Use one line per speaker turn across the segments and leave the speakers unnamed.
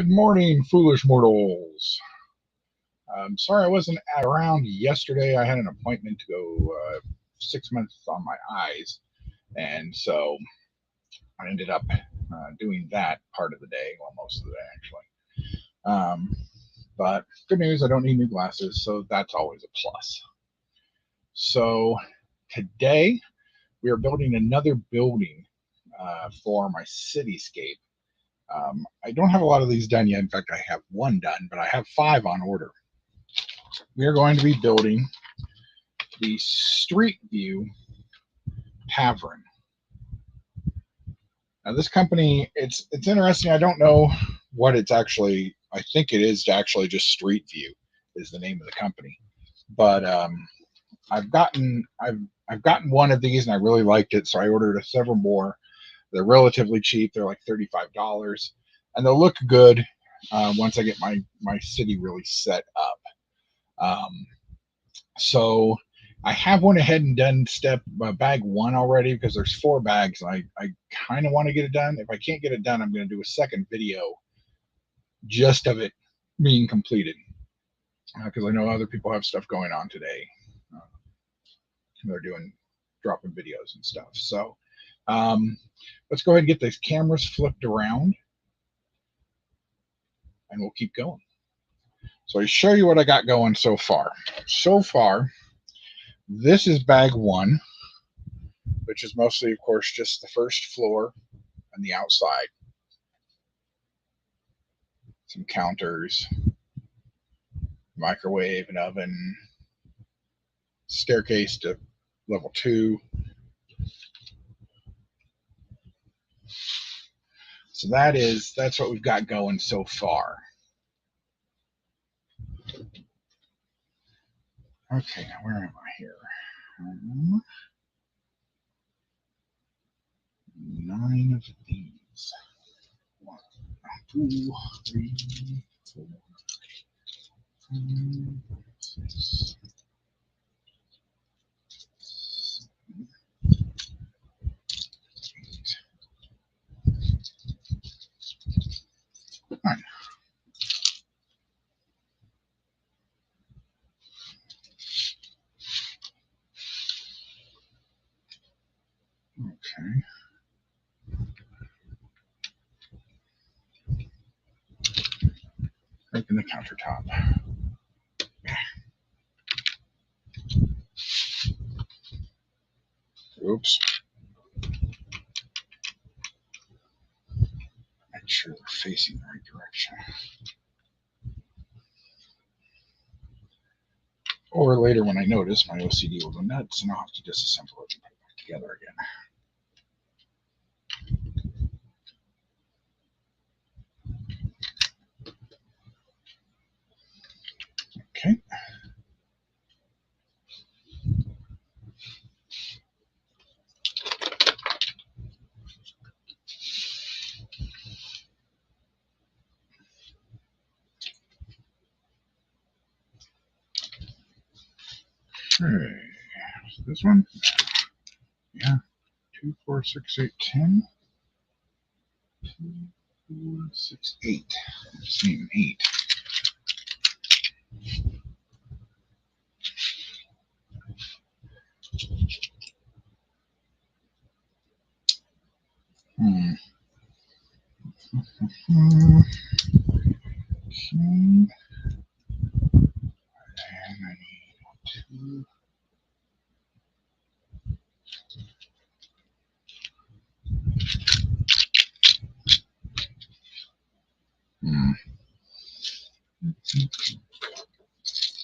Good morning, foolish mortals. Sorry I wasn't around yesterday. I had an appointment to go 6 months on my eyes, and so I ended up doing that part of the day, well, most of the day actually. But good news, I don't need new glasses, so that's always a plus. So today we are building another building for my cityscape. I don't have a lot of these done yet. In fact, I have one done, but I have 5 on order. We are going to be building the Street View Tavern. Now, this company, it's interesting. I don't know what it's actually. I think it is actually just Street View is the name of the company. But I've gotten one of these and I really liked it, so I ordered several more. They're relatively cheap. They're like $35, and they'll look good once I get my city really set up. So I have went ahead and done bag 1 already because there's 4 bags. And I kind of want to get it done. If I can't get it done, I'm going to do a second video just of it being completed because I know other people have stuff going on today. They're dropping videos and stuff. So let's go ahead and get these cameras flipped around and we'll keep going. So I show you what I got going so far. So far, this is bag 1, which is mostly, of course, just the first floor and the outside. Some counters, microwave, an oven, staircase to level 2. So that's what we've got going so far. Okay, now where am I here? 9 of these. 1, 2, 3, 4, 5, 6, 7, 8, 9. Okay. Making the countertop. Oops. Make sure they're facing the right direction. Or later when I notice, my OCD will go nuts and I'll have to disassemble it and put it back together again. Okay. Okay. So this one? Yeah. 2, 4, 6, 8, 10. 2, 4, 6, 8. I'm seeing 8. Okay. And I need 2.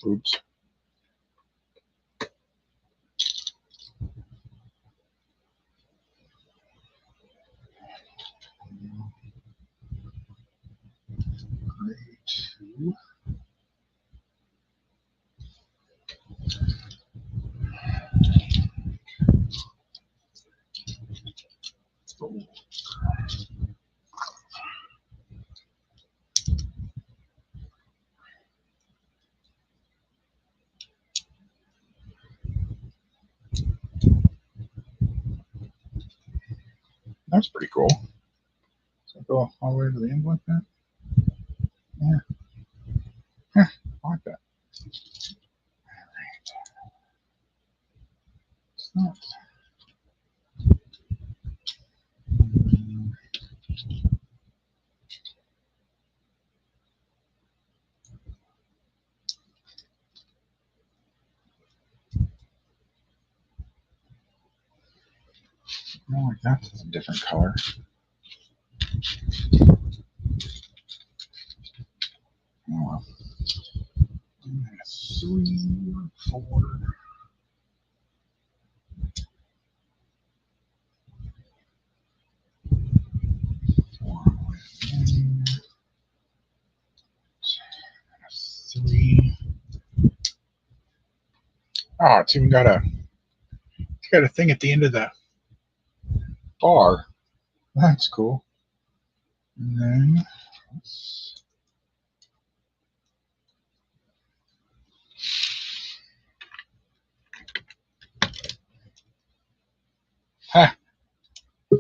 Oops. Great. 2. That's pretty cool. So go all the way to the end like that. Yeah. Huh, I like that. It's not. No, like that's a different color. Oh well. 3 or 4. 4 3. Oh, it's even got a thing at the end of the bar. That's cool. And then ha,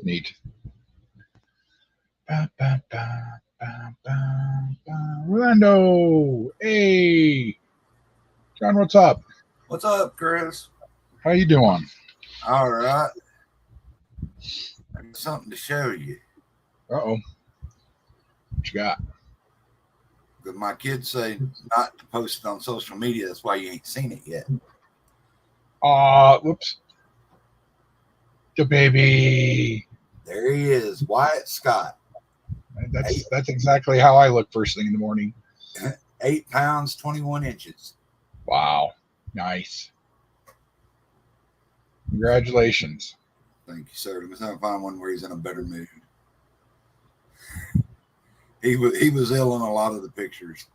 neat. Ba, ba, ba, ba, ba, ba. Rolando, hey, John, what's up?
What's up, Chris?
How you doing?
All right. I got something to show you.
Uh-oh. What you got?
But my kids say not to post it on social media. That's why you ain't seen it yet.
Whoops. The baby.
There he is, Wyatt Scott.
That's exactly how I look first thing in the morning.
8 pounds, 21 inches.
Wow. Nice. Congratulations.
Thank you, sir. Let me try to find one where he's in a better mood. He was ill in a lot of the pictures.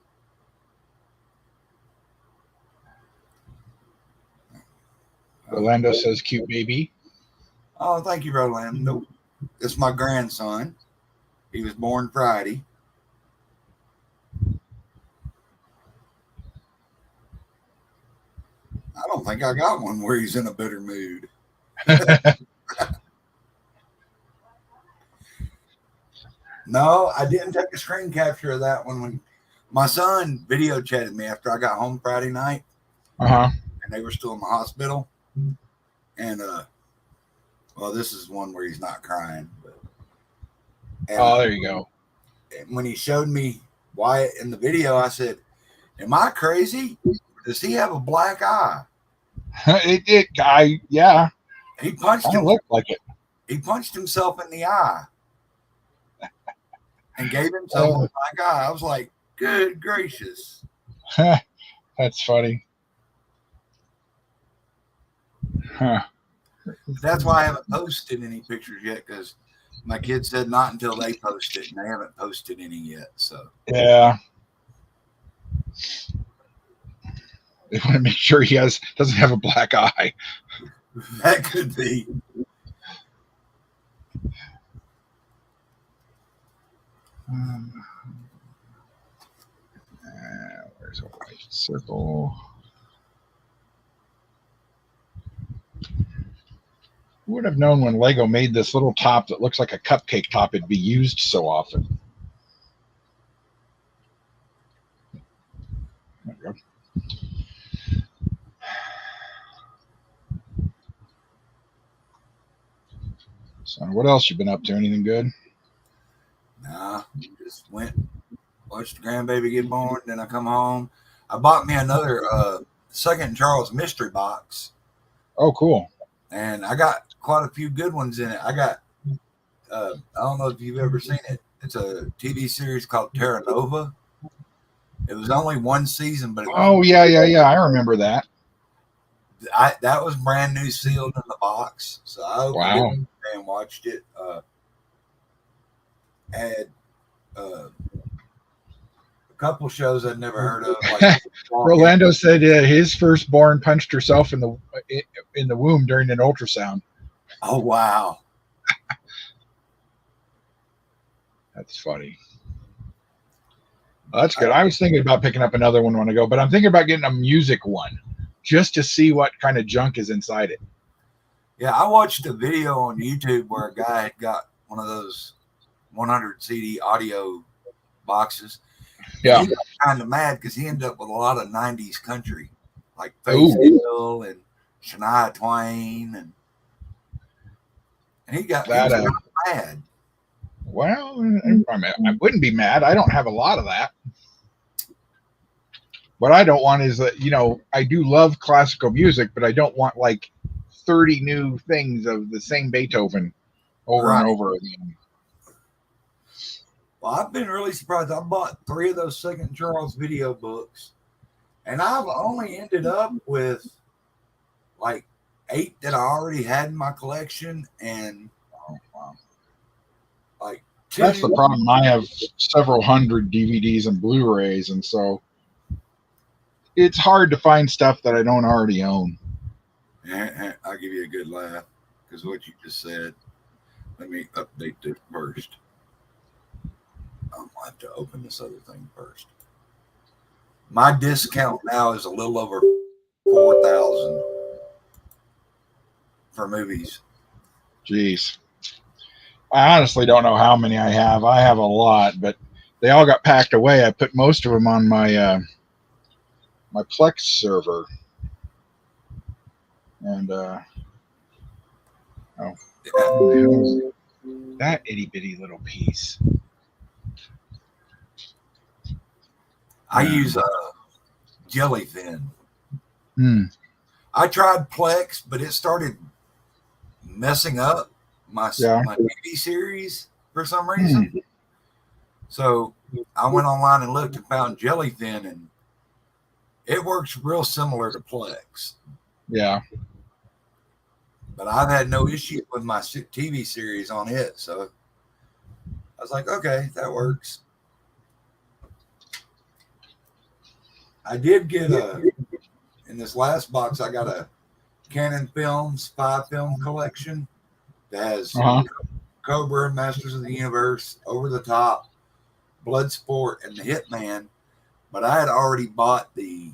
Rolando says cute baby.
Oh, thank you, Rolando. It's my grandson. He was born Friday. I don't think I got one where he's in a better mood. No, I didn't take a screen capture of that one. When my son video chatted me after I got home Friday night,
Uh-huh.
and they were still in the hospital. And well, this is one where he's not crying. But,
Oh, there you go.
When he showed me Wyatt in the video, I said, "Am I crazy? Does he have a black eye?"
Yeah.
He punched
Kind of
him.
looked like it.
He punched himself in the eye and gave himself a black eye. I was like, "Good gracious!"
That's funny. Huh.
That's why I haven't posted any pictures yet, because my kids said not until they post it, and they haven't posted any yet. So
Yeah. They want to make sure he doesn't have a black eye.
that could be.
Where's a white circle? Who would have known when Lego made this little top that looks like a cupcake top it'd be used so often? There we go. So what else you been up to? Anything good?
Nah, just went, watched the grandbaby get born. Then I come home. I bought me another Second Charles mystery box,
Oh, cool.
and I got quite a few good ones in it. I got, I don't know if you've ever seen it. It's a TV series called Terra Nova. It was only one season, but
Yeah. I remember that.
That was brand new, sealed in the box. So I opened it and watched it. Had a couple shows I'd never heard of. Like
Rolando said his firstborn punched herself in the womb during an ultrasound.
Oh wow,
that's funny. Well, that's good. I was thinking about picking up another one when I go, but I'm thinking about getting a music one just to see what kind of junk is inside it.
Yeah, I watched a video on YouTube where a guy had got one of those 100 CD audio boxes, And
Yeah.
he got kind of mad because he ended up with a lot of 90s country, like Faith
Ooh.
Hill and Shania Twain. And he was
That
kind of mad.
well, I wouldn't be mad. I don't have a lot of that. What I don't want is that, I do love classical music, but I don't want like 30 new things of the same Beethoven over and
Right.
over again.
Well, I've been really surprised. I bought 3 of those Second Charles video books, and I've only ended up with like 8 that I already had in my collection, and like 2.
That's the problem. I have several hundred DVDs and Blu-rays, and so it's hard to find stuff that I don't already own.
I'll give you a good laugh because what you just said. Let me update this first. I'm gonna have to open this other thing first. My discount now is a little over 4,000 for movies.
Jeez. I honestly don't know how many I have. I have a lot, but they all got packed away. I put most of them on my my Plex server. And that itty bitty little piece.
I use Jellyfin.
Hmm.
I tried Plex, but it started messing up my TV series for some reason. So I went online and looked and found Jellyfin, and it works real similar to Plex.
Yeah.
But I've had no issue with my TV series on it. So I was like, okay, that works. I did get in this last box, I got a Canon Films 5-film collection that has Cobra, Masters of the Universe, Over the Top, Bloodsport, and The Hitman. But I had already bought the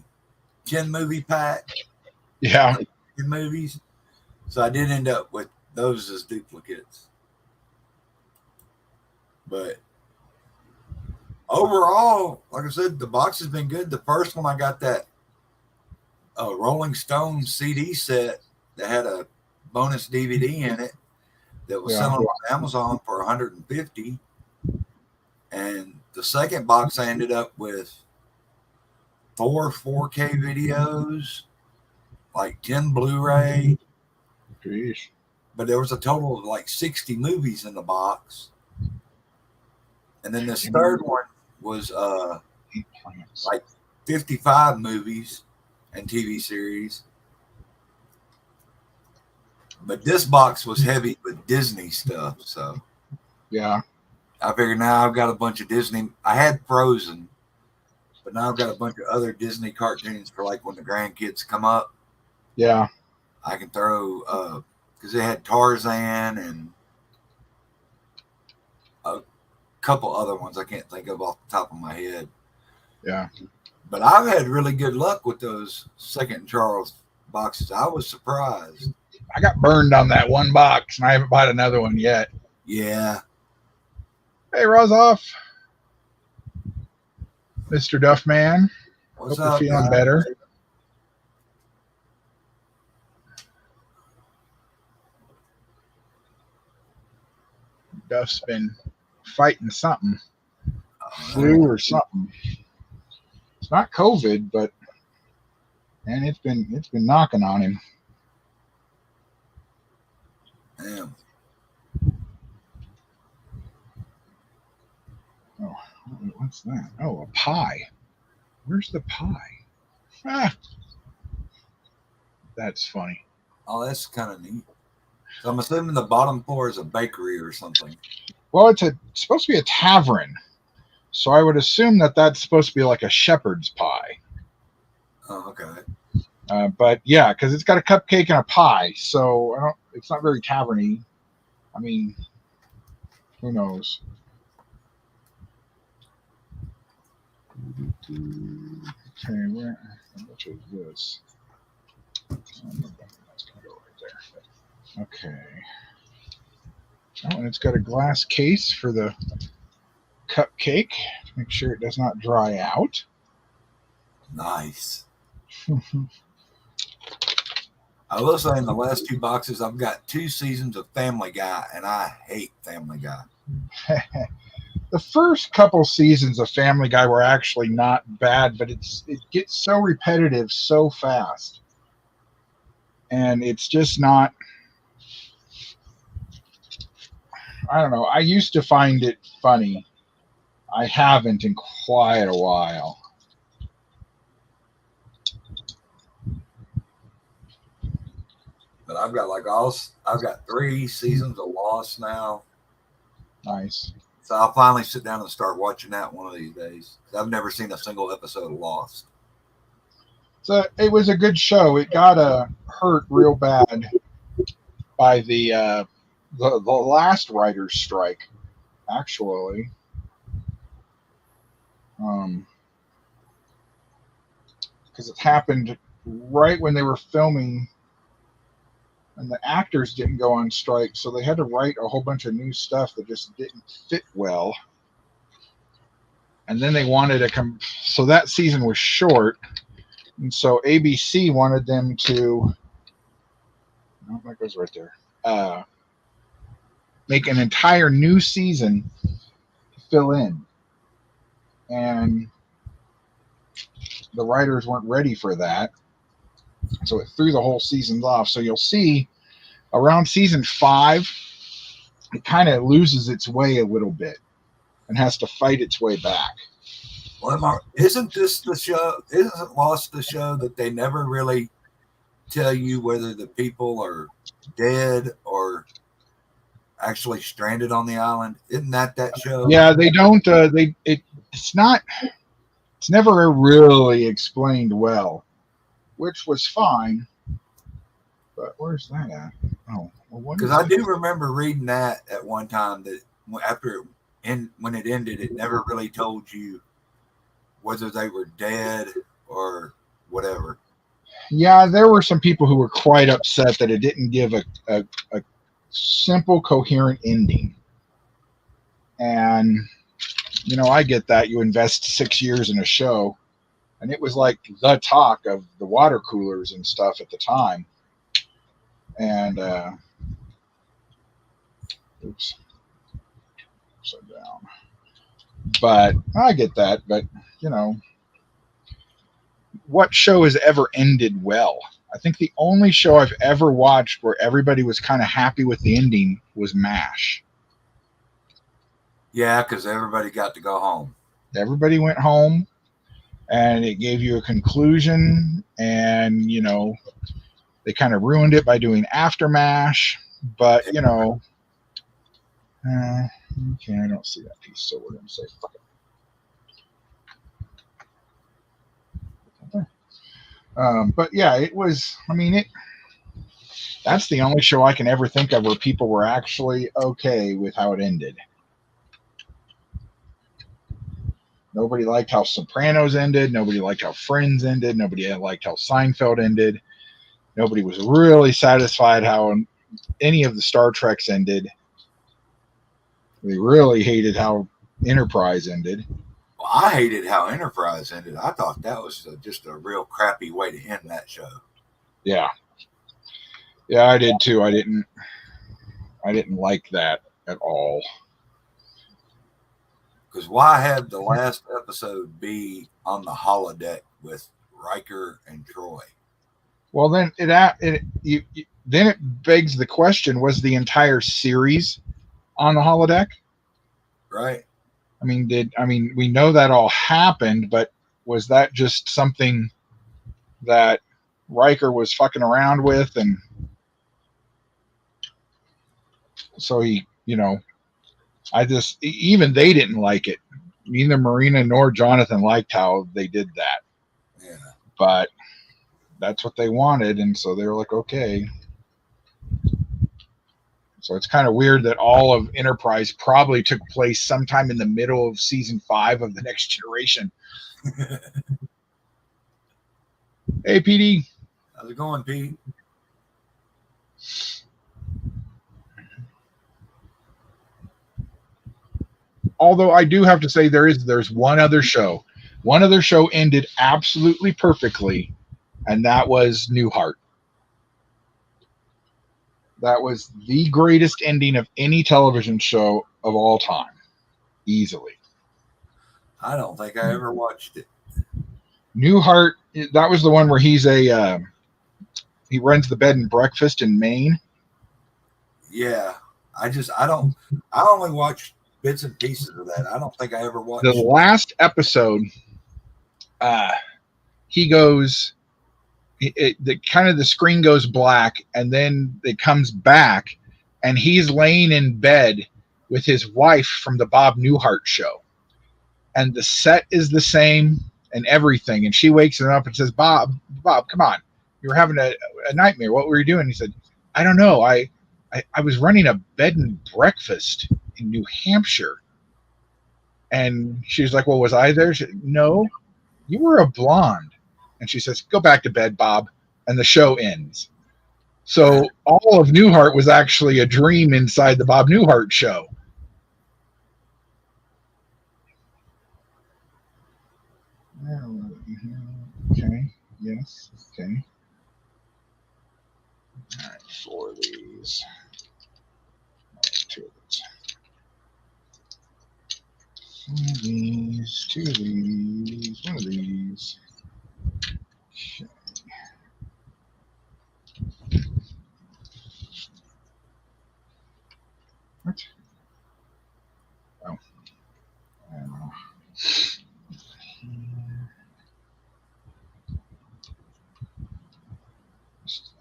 10 movie pack.
Yeah.
10 movies. So I did end up with those as duplicates. But overall, like I said, the box has been good. The first one, I got that Rolling Stone CD set that had a bonus DVD in it that was selling on Amazon for $150. And the second box, I ended up with 4 4K videos, like 10 Blu-ray.
Jeez.
But there was a total of like 60 movies in the box. And then this third one was like 55 movies and TV series. But this box was heavy with Disney stuff. So
yeah,
I figured now I've got a bunch of Disney. I had Frozen, but now I've got a bunch of other Disney cartoons for like when the grandkids come up.
Yeah.
I can throw, because they had Tarzan and a couple other ones I can't think of off the top of my head.
Yeah.
But I've had really good luck with those Second Charles boxes. I was surprised.
I got burned on that one box, and I haven't bought another one yet.
Yeah.
Hey, Rozoff. Mr. Duffman.
What's
Hope
up,
you're feeling
guys?
better. Duff's been fighting something. Flu or something. It's not COVID, but man, it's been knocking on him.
Damn.
Oh, what's that? Oh, a pie. Where's the pie? Ah, that's funny.
Oh, that's kind of neat. So I'm assuming the bottom floor is a bakery or something.
Well, it's supposed to be a tavern, so I would assume that that's supposed to be like a shepherd's pie.
Oh, okay.
But yeah, because it's got a cupcake and a pie, so it's not very taverny. I mean, who knows? Okay, how much is this? That's gonna go right there. Okay. Oh, and it's got a glass case for the cupcake to Make sure it does not dry out.
Nice. I will say in the last 2 boxes, I've got 2 seasons of Family Guy, and I hate Family Guy.
The first couple seasons of Family Guy were actually not bad, but it gets so repetitive so fast. And it's just not, I don't know. I used to find it funny. I haven't in quite a while.
But I've got 3 seasons of Lost now.
Nice.
So I'll finally sit down and start watching that one of these days. I've never seen a single episode of Lost.
So it was a good show. It got hurt real bad by the last writer's strike, actually. Because it happened right when they were filming, and the actors didn't go on strike, so they had to write a whole bunch of new stuff that just didn't fit well. And then they wanted to come, so that season was short, and so ABC wanted them to, oh, that goes right there, make an entire new season to fill in. And the writers weren't ready for that, so it threw the whole season off. So you'll see around season 5, it kind of loses its way a little bit and has to fight its way back.
Well, isn't this the show? Isn't Lost the show that they never really tell you whether the people are dead or actually stranded on the island? Isn't that show?
Yeah, they don't. It's not. It's never really explained well, which was fine. But where's that at? Oh, well,
because I do remember reading that at one time that after when it ended, it never really told you whether they were dead or whatever.
Yeah, there were some people who were quite upset that it didn't give a simple, coherent ending. And, you know, I get that. You invest 6 years in a show, and it was like the talk of the water coolers and stuff at the time. And, oops, upside down. But I get that. But, you know, what show has ever ended well? I think the only show I've ever watched where everybody was kind of happy with the ending was MASH.
Yeah, because everybody got to go home.
Everybody went home, and it gave you a conclusion, and, you know, they kind of ruined it by doing After MASH, but, you know, okay, I don't see that piece, so we're going to say fuck it. But yeah, it was, I mean, that's the only show I can ever think of where people were actually okay with how it ended. Nobody liked how Sopranos ended. Nobody liked how Friends ended. Nobody liked how Seinfeld ended. Nobody was really satisfied how any of the Star Treks ended. They really hated how Enterprise ended.
Well, I hated how Enterprise ended. I thought that was just a real crappy way to end that show.
Yeah. Yeah, I did too. I didn't like that at all.
Because why have the last episode be on the holodeck with Riker and Troy?
Well, then then it begs the question: was the entire series on the holodeck?
Right.
I mean, we know that all happened, but was that just something that Riker was fucking around with, and so he, you know, even they didn't like it. Neither Marina nor Jonathan liked how they did that.
Yeah.
But that's what they wanted, and so they were like, okay. So it's kind of weird that all of Enterprise probably took place sometime in the middle of season 5 of The Next Generation. Hey, PD.
How's it going, Pete?
although I do have to say there's one other show. One other show ended absolutely perfectly, and that was Newhart. That was the greatest ending of any television show of all time, easily.
I don't think I ever watched it.
Newhart, that was the one where he runs the bed and breakfast in Maine.
Yeah, I only watched bits and pieces of that. I don't think I ever watched
The last episode, he goes, the screen goes black, and then it comes back, and he's laying in bed with his wife from the Bob Newhart show, and the set is the same and everything. And she wakes him up and says, Bob, come on, you were having a nightmare. What were you doing? He said, I don't know. I was running a bed and breakfast in New Hampshire. And she was like, well, was I there? She said, no, you were a blonde. And she says, go back to bed, Bob. And the show ends. So all of Newhart was actually a dream inside the Bob Newhart show. Okay. Yes. Okay. All right. 4 of these. Two of these. 1 of these. 2 of these. 1 of these. Okay. What? Oh. I don't know.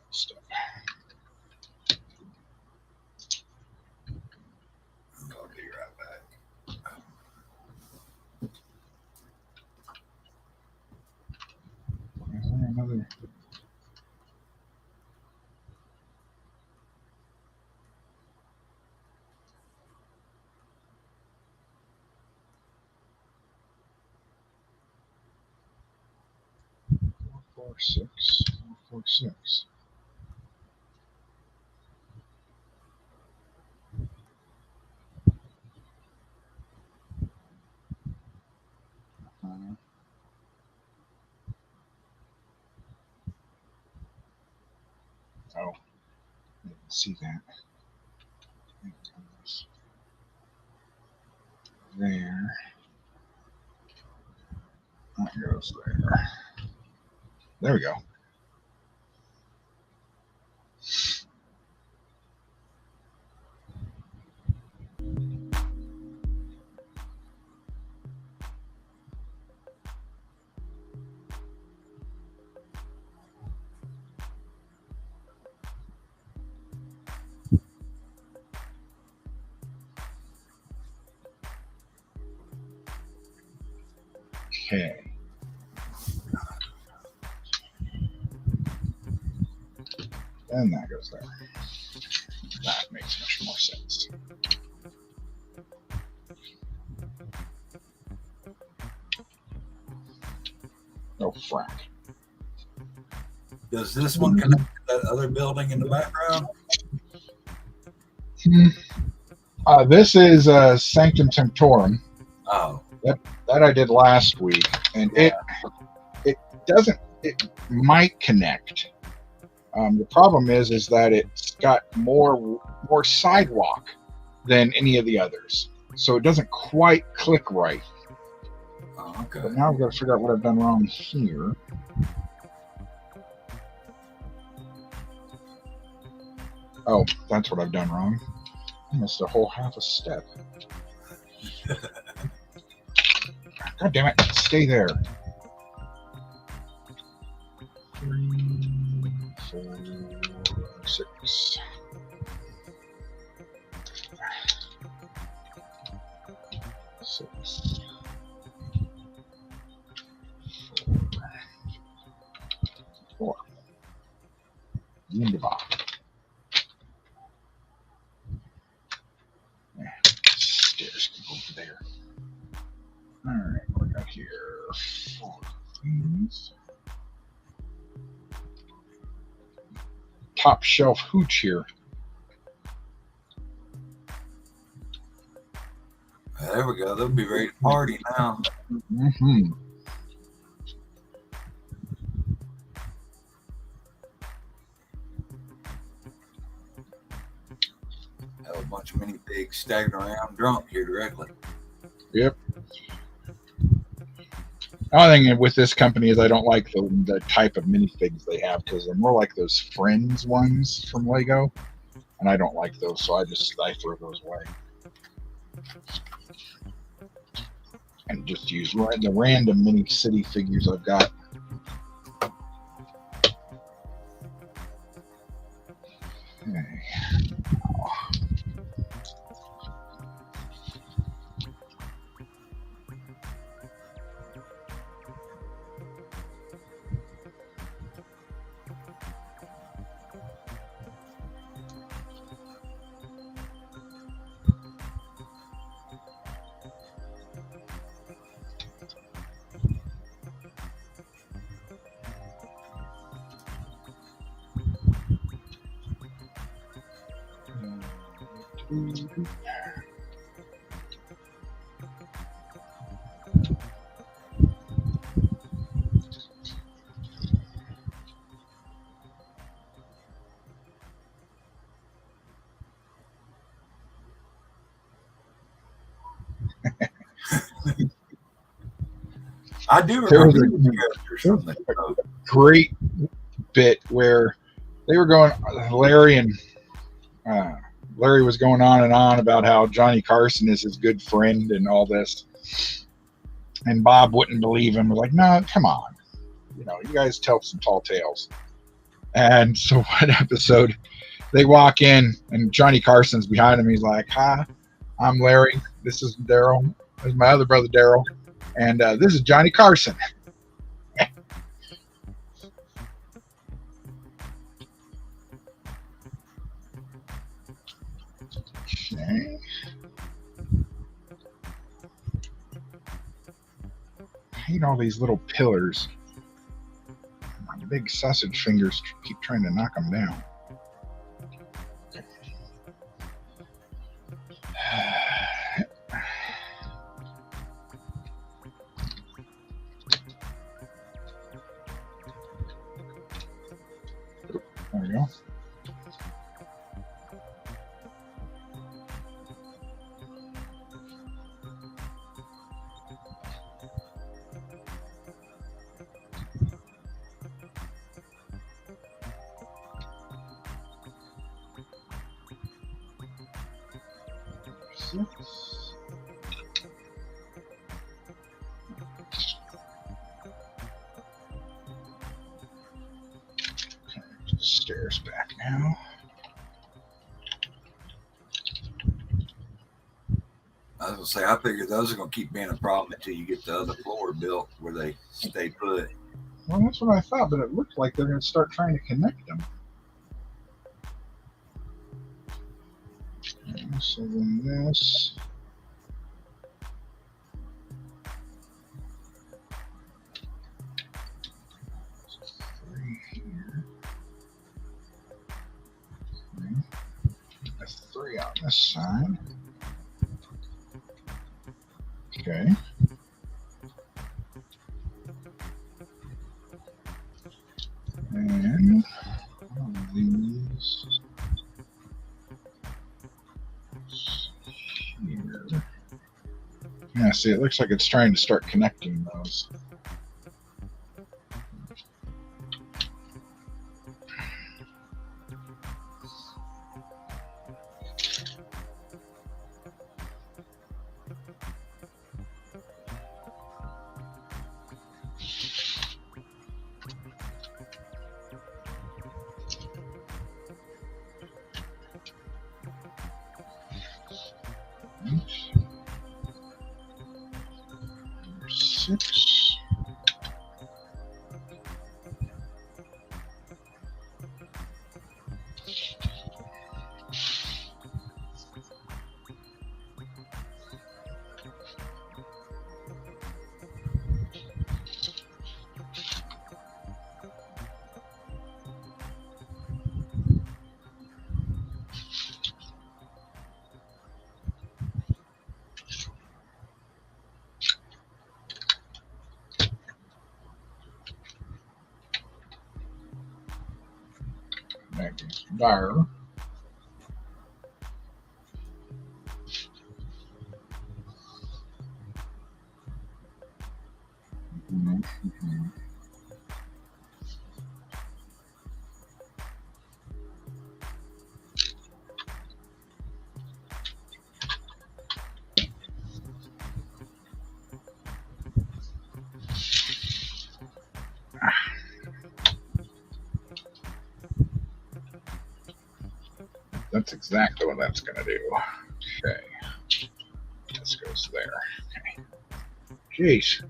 Stuff.
I'll be right back.
Is there another? Four, 6. 4, 6. Oh, I didn't see that. It goes there. That goes there. There we go. Okay. And that goes there. That makes much more sense. Oh, frack.
Does this one connect to that other building in the background?
This is Sanctum Temptorum.
Oh,
That I did last week, and
yeah.
it doesn't. It might connect. The problem is that it's got more sidewalk than any of the others, so it doesn't quite click right.
Oh, okay.
But now I've got to figure out what I've done wrong here. Oh, that's what I've done wrong. I missed a whole half a step. God damn it! Stay there. 3, 4, 6. Six. 4. Wunderbar. Stairs can go over there. Alright, what we got here? 4 of these. Top shelf hooch here.
there we go. They'll be ready to party now.
Mm-hmm.
Have a bunch of mini pigs staggering around drunk here directly.
Yep. The only thing with this company is I don't like the type of minifigs they have because they're more like those Friends ones from Lego, and I don't like those, so I throw those away and just use the random mini city figures I've got. Okay.
I do
There was
remember the characters from the show.
great bit where they were going, Larry was going on and on about how Johnny Carson is his good friend and all this, and Bob wouldn't believe him. Was like, no, come on, you guys tell some tall tales. And so one episode, they walk in and Johnny Carson's behind him. He's like, hi, I'm Larry. This is Daryl. This is my other brother Daryl, and this is Johnny Carson. Okay. I hate all these little pillars. My big sausage fingers keep trying to knock them down. There we go. Stairs back now.
I was gonna say, I figure those are gonna keep being a problem until you get the other floor built where they stay put.
Well, that's what I thought, but it looked like they're going to start trying to connect them. Okay, so then this. Three here. Okay. That's 3 on this side. Okay. And all of these here. Yeah, see, it looks like it's trying to start connecting those. Number 6. Next there. That's exactly what that's going to do. Okay. This goes there. Okay. Jeez.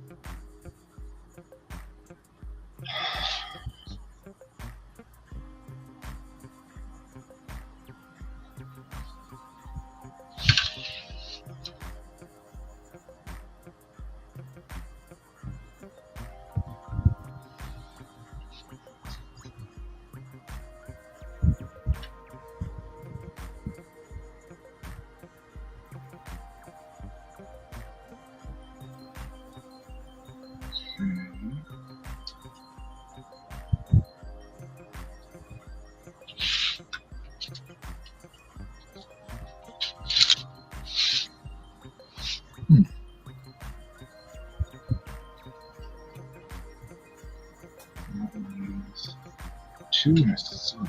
Two and 3.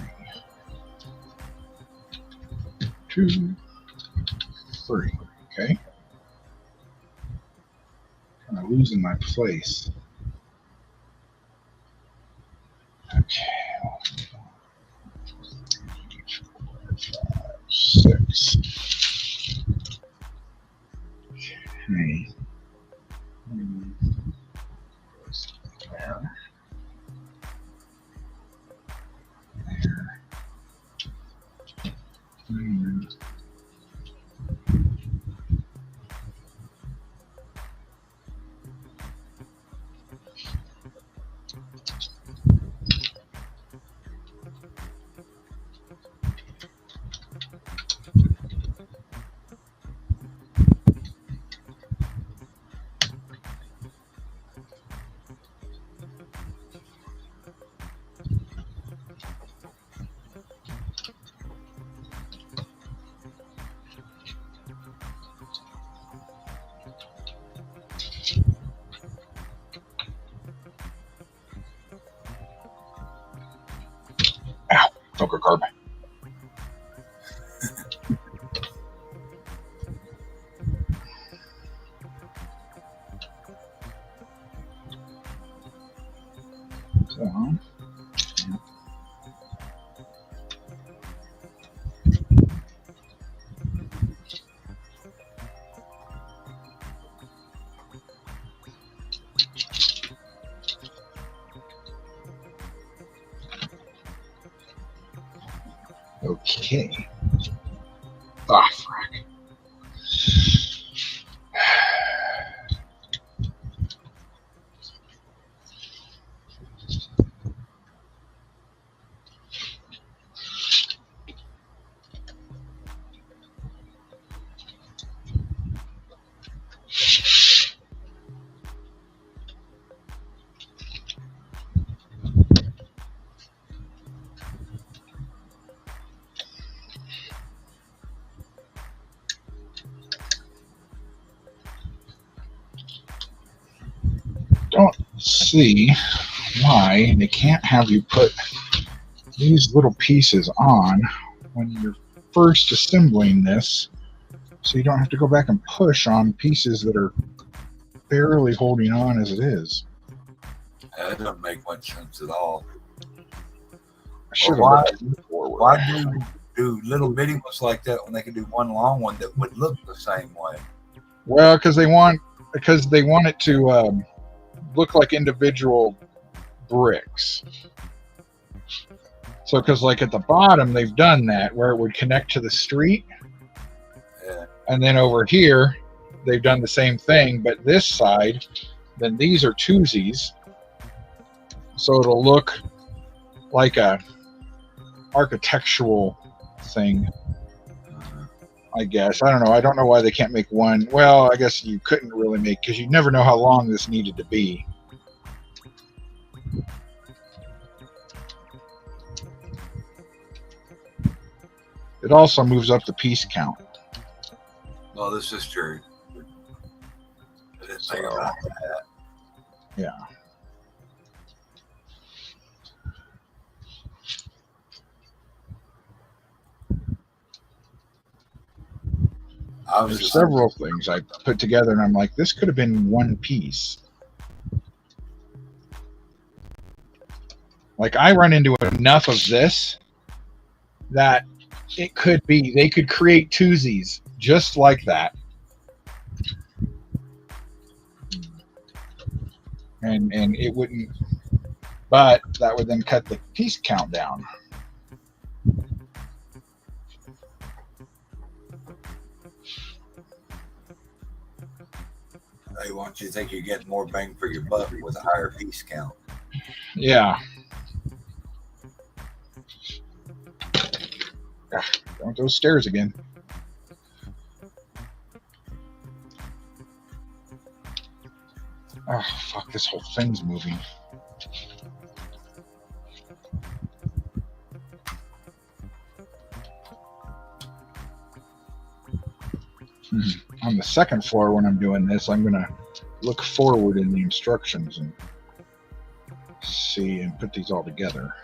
2, 3. Okay. Kind of losing my place. Okay. 4, 5, 6. Okay. There. There. Ow, poker carb. So, okay. Ah, frack. Don't see why they can't have you put these little pieces on when you're first assembling this, so you don't have to go back and push on pieces that are barely holding on as it is.
That doesn't make much sense at all.
I should
Why-
have looked forward.
Why do little bitty ones like that when they can do one long one that would look the same way?
Well, because they want it to look like individual bricks. So, because like at the bottom they've done that where it would connect to the street,
Yeah.
and then over here they've done the same thing, but this side, then these are twosies, so it'll look like a architectural thing. I guess. I don't know. I don't know why they can't make one. Well, I guess you couldn't really make, because you never know how long this needed to be. It also moves up the piece count.
Well, this is true. I didn't think about that.
Yeah. There's several things I put together, and I'm like, this could have been one piece. Like, I run into enough of this that it could be, they could create twosies just like that. And it wouldn't, but that would then cut the piece count down.
They want you to think you're getting more bang for your buck with a higher piece count.
Yeah. Going those stairs again. Oh, fuck, this whole thing's moving. On the second floor, when I'm doing this, I'm going to look forward in the instructions and see and put these all together.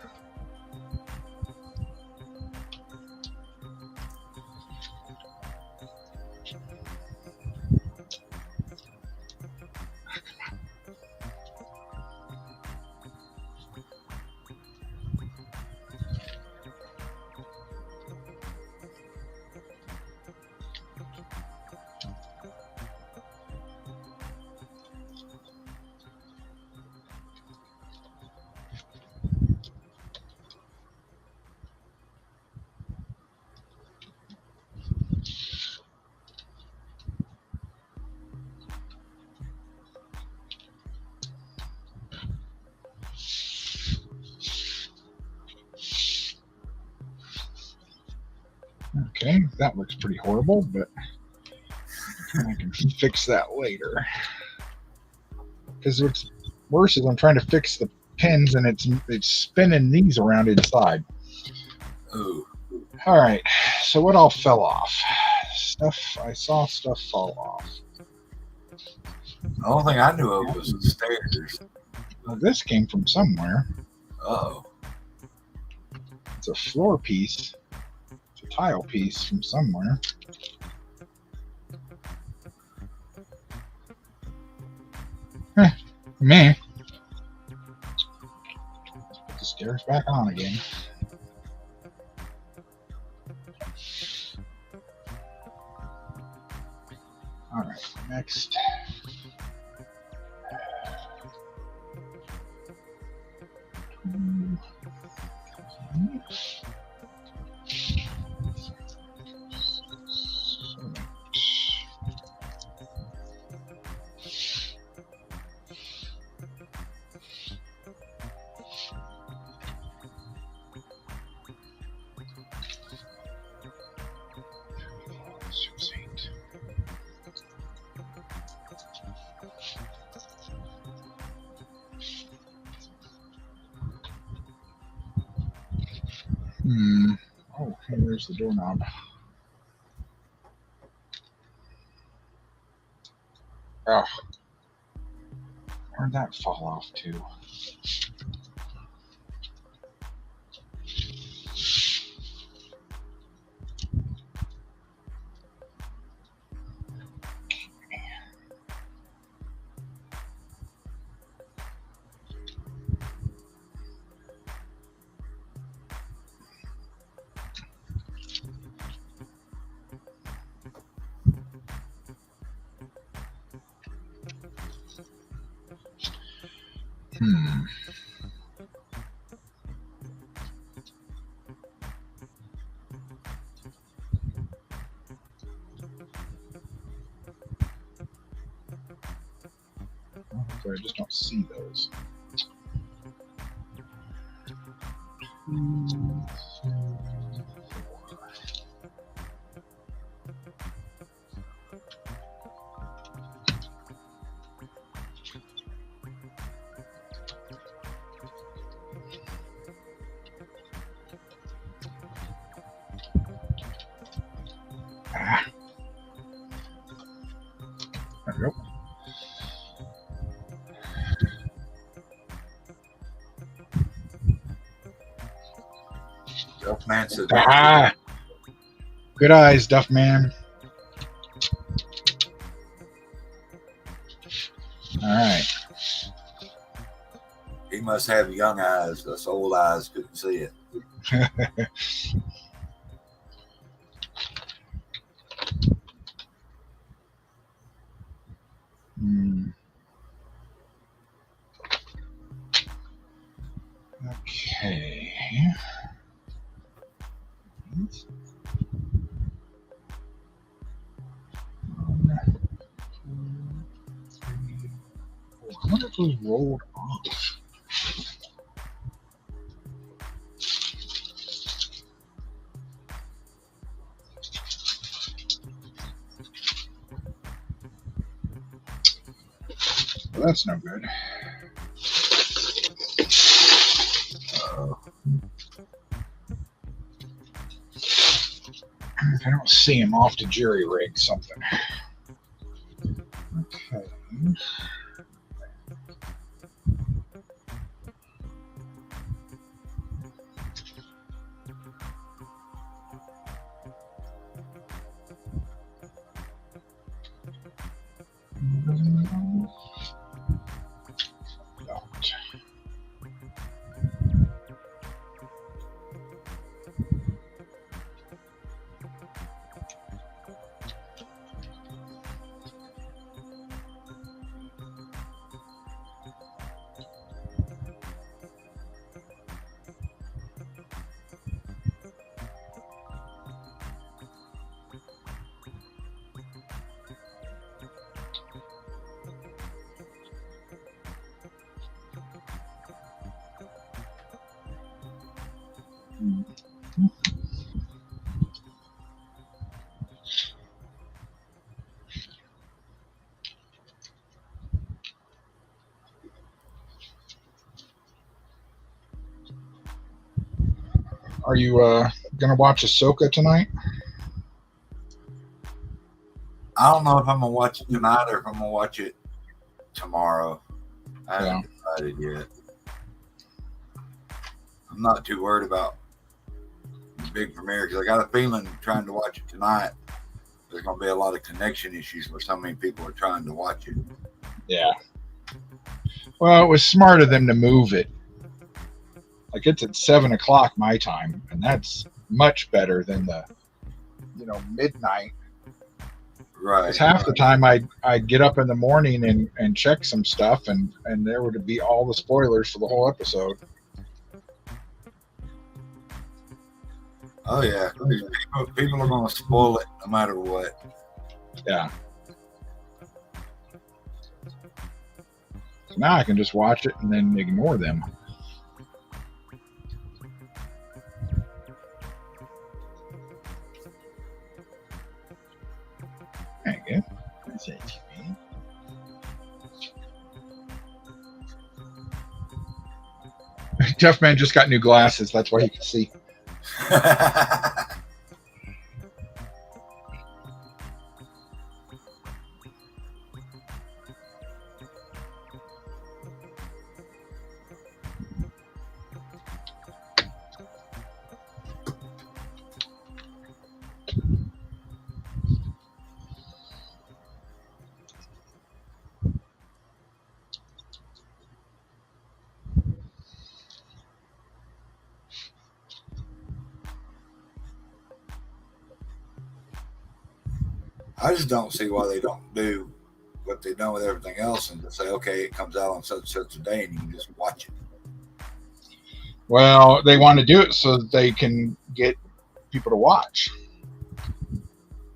Okay, that looks pretty horrible, but I can fix that later. Because what's worse is I'm trying to fix the pins and it's spinning these around inside.
Ooh.
All right, so what all fell off? I saw stuff fall off.
The only thing I knew of was the stairs.
Well, this came from somewhere.
Uh-oh.
It's a floor piece. It's a tile piece from somewhere. Meh. Put the stairs back on again. All right, next. Oh, hey, there's the doorknob. Oh, where'd that fall off to? So I just don't see those.
Man said,
Ah, good eyes, Duff Man. All right.
he must have young eyes. Us old eyes couldn't see it.
Okay. I wonder if it was rolled off. Well, that's no good. I don't see him off to jury rig something. Okay. Are you gonna watch Ahsoka tonight?
I don't know if I'm gonna watch it tonight or if I'm gonna watch it tomorrow. I haven't decided yet. I'm not too worried about the big premiere because I got a feeling trying to watch it tonight, there's gonna be a lot of connection issues where so many people are trying to watch it.
Yeah. Well, it was smart of them to move it. Like it's at 7 o'clock my time, and that's much better than the, midnight.
Right.
Because half the time I'd get up in the morning and check some stuff, and there would be all the spoilers for the whole episode.
Oh yeah, people are gonna spoil it no matter what.
Yeah. So now I can just watch it and then ignore them. There you go. That's it. Jeff Man just got new glasses. That's why he can see.
I just don't see why they don't do what they've done with everything else and just say, okay, it comes out on such and such a day and you can just watch it.
Well, they want to do it so that they can get people to watch.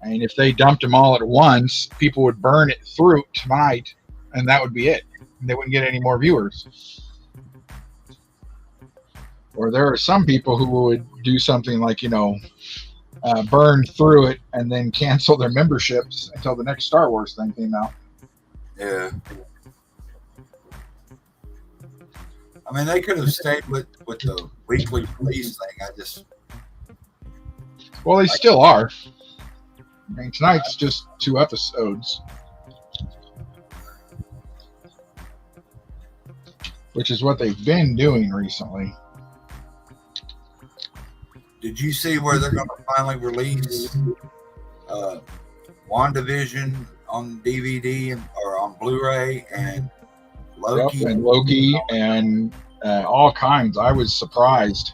I mean, if they dumped them all at once, people would burn it through tonight, and that would be it. They wouldn't get any more viewers. Or there are some people who would do something like, burn through it and then cancel their memberships until the next Star Wars thing came out.
Yeah. I mean, they could have stayed with the weekly release thing.
Well, they still are. I mean, tonight's just 2 episodes, which is what they've been doing recently.
Did you see where they're going to finally release WandaVision on DVD or on Blu-ray and Loki?
Yep, and Loki and all kinds. I was surprised.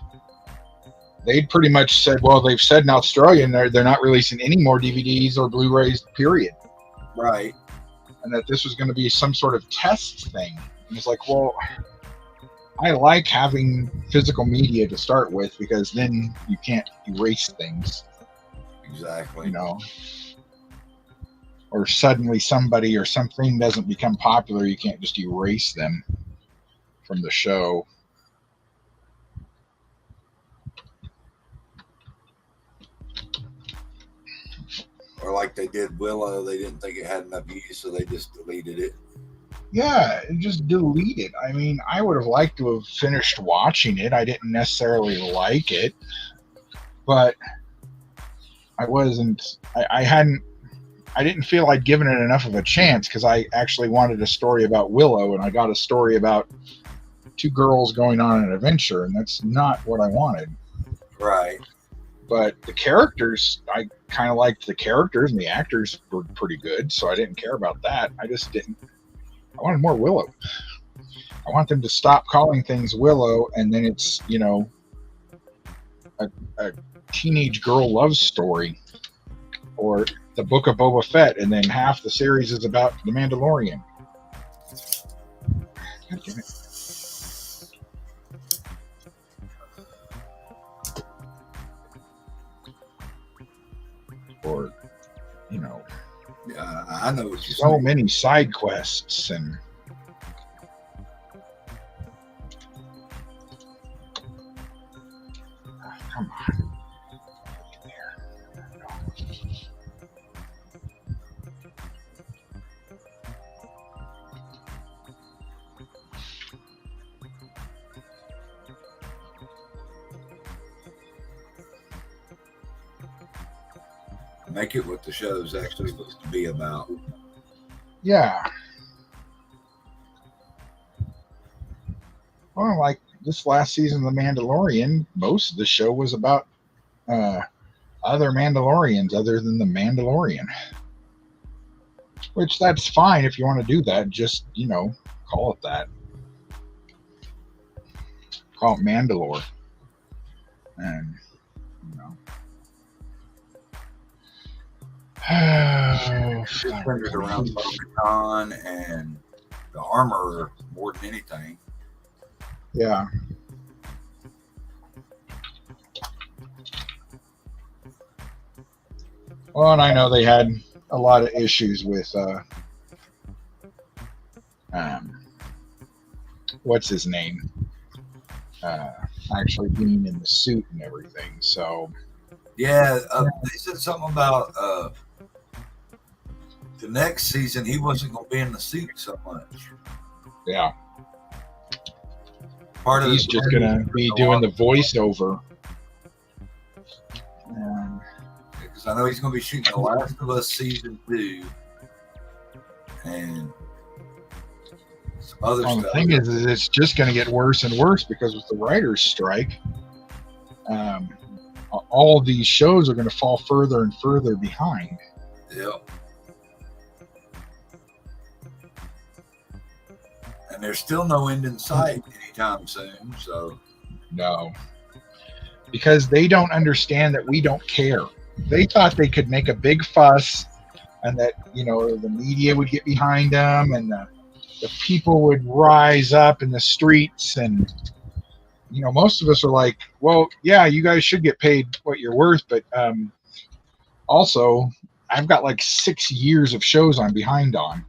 They'd pretty much said, well, they've said in Australia they're not releasing any more DVDs or Blu-rays, period.
Right.
And that this was going to be some sort of test thing. And it's like, well, I like having physical media to start with because then you can't erase things.
Exactly.
You know, or suddenly somebody or something doesn't become popular, you can't just erase them from the show.
Or like they did Willow, they didn't think it had enough use, so they just deleted it.
Yeah, just delete it. I mean, I would have liked to have finished watching it. I didn't necessarily like it, but I wasn't. I didn't feel I'd given it enough of a chance because I actually wanted a story about Willow, and I got a story about two girls going on an adventure, and that's not what I wanted.
Right.
But the characters, I kind of liked the characters, and the actors were pretty good, so I didn't care about that. I just didn't. I wanted more Willow. I want them to stop calling things Willow, and then it's, you know, a teenage girl love story, or the Book of Boba Fett, and then half the series is about the Mandalorian. God damn it. Or, you know,
I know what you're
so
saying.
many side quests and come on.
Make it what the show's actually supposed to be about.
Yeah. Well, like this last season of The Mandalorian, most of the show was about other Mandalorians other than the Mandalorian. Which that's fine if you want to do that. Just, you know, call it that. Call it Mandalore. And, you know.
Centered around Bo-Katan and the armor more than anything.
Yeah. Well, and I know they had a lot of issues with what's his name? Actually being in the suit and everything. So
yeah, they said something about the next season he wasn't going to be in the suit so much.
Yeah.
Part of
he's just going to be doing the voiceover.
Because I know he's going to be shooting The Last of Us season 2 and some other stuff.
The thing is it's just going to get worse and worse because with the writer's strike, all of these shows are going to fall further and further behind.
Yep. And there's still no end in sight anytime soon. So
no, because they don't understand that we don't care. They thought they could make a big fuss, and that, you know, the media would get behind them, and the people would rise up in the streets, and, you know, most of us are like, well, yeah, you guys should get paid what you're worth, but also I've got like 6 years of shows I'm behind on.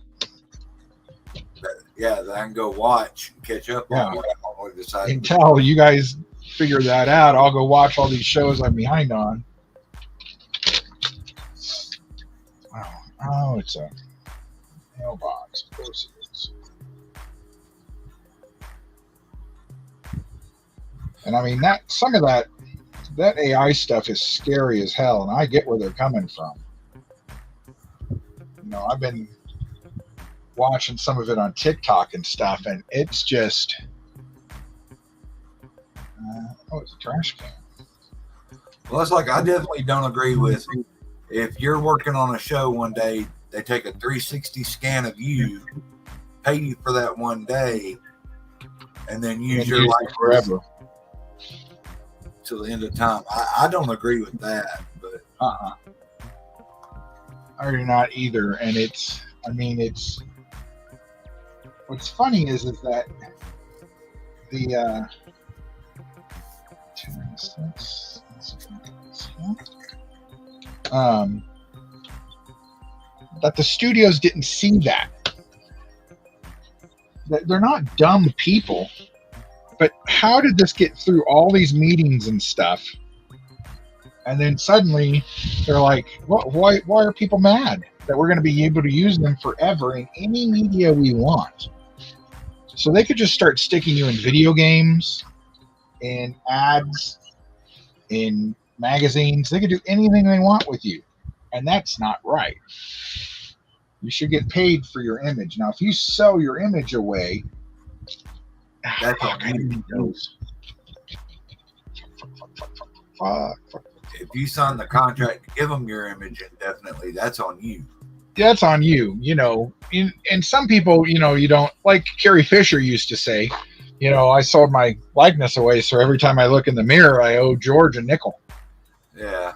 Yeah, that I can go watch and catch up on what I already decided.
Until you guys figure that out, I'll go watch all these shows I'm behind on. Oh, it's a mailbox. Of course it is. And I mean, some of that AI stuff is scary as hell, and I get where they're coming from. You know, I've been watching some of it on TikTok and stuff, and it's just it's a trash can.
Well, it's like I definitely don't agree with if you're working on a show one day, they take a 360 scan of you, pay you for that one day, and then use your life
forever
till the end of time. I don't agree with that, but
I do not either. And what's funny is that the 296, that the studios didn't see that they're not dumb people, but how did this get through all these meetings and stuff? And then suddenly they're like, why are people mad that we're going to be able to use them forever in any media we want? So they could just start sticking you in video games, in ads, in magazines. They could do anything they want with you. And that's not right. You should get paid for your image. Now, if you sell your image away,
that's all you
knows.
If you sign the contract to give them your image indefinitely, that's on you.
That's on you. And some people, you don't, like Carrie Fisher used to say, I sold my likeness away, so every time I look in the mirror, I owe George a nickel.
Yeah.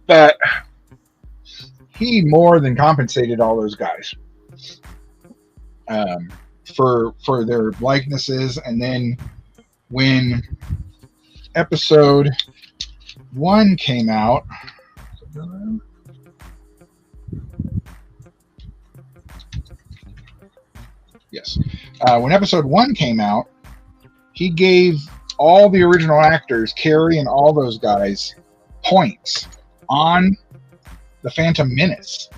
But he more than compensated all those guys for their likenesses. And then when episode 1 came out, yes, when episode 1 came out, he gave all the original actors, Carrie and all those guys, points on the Phantom Menace.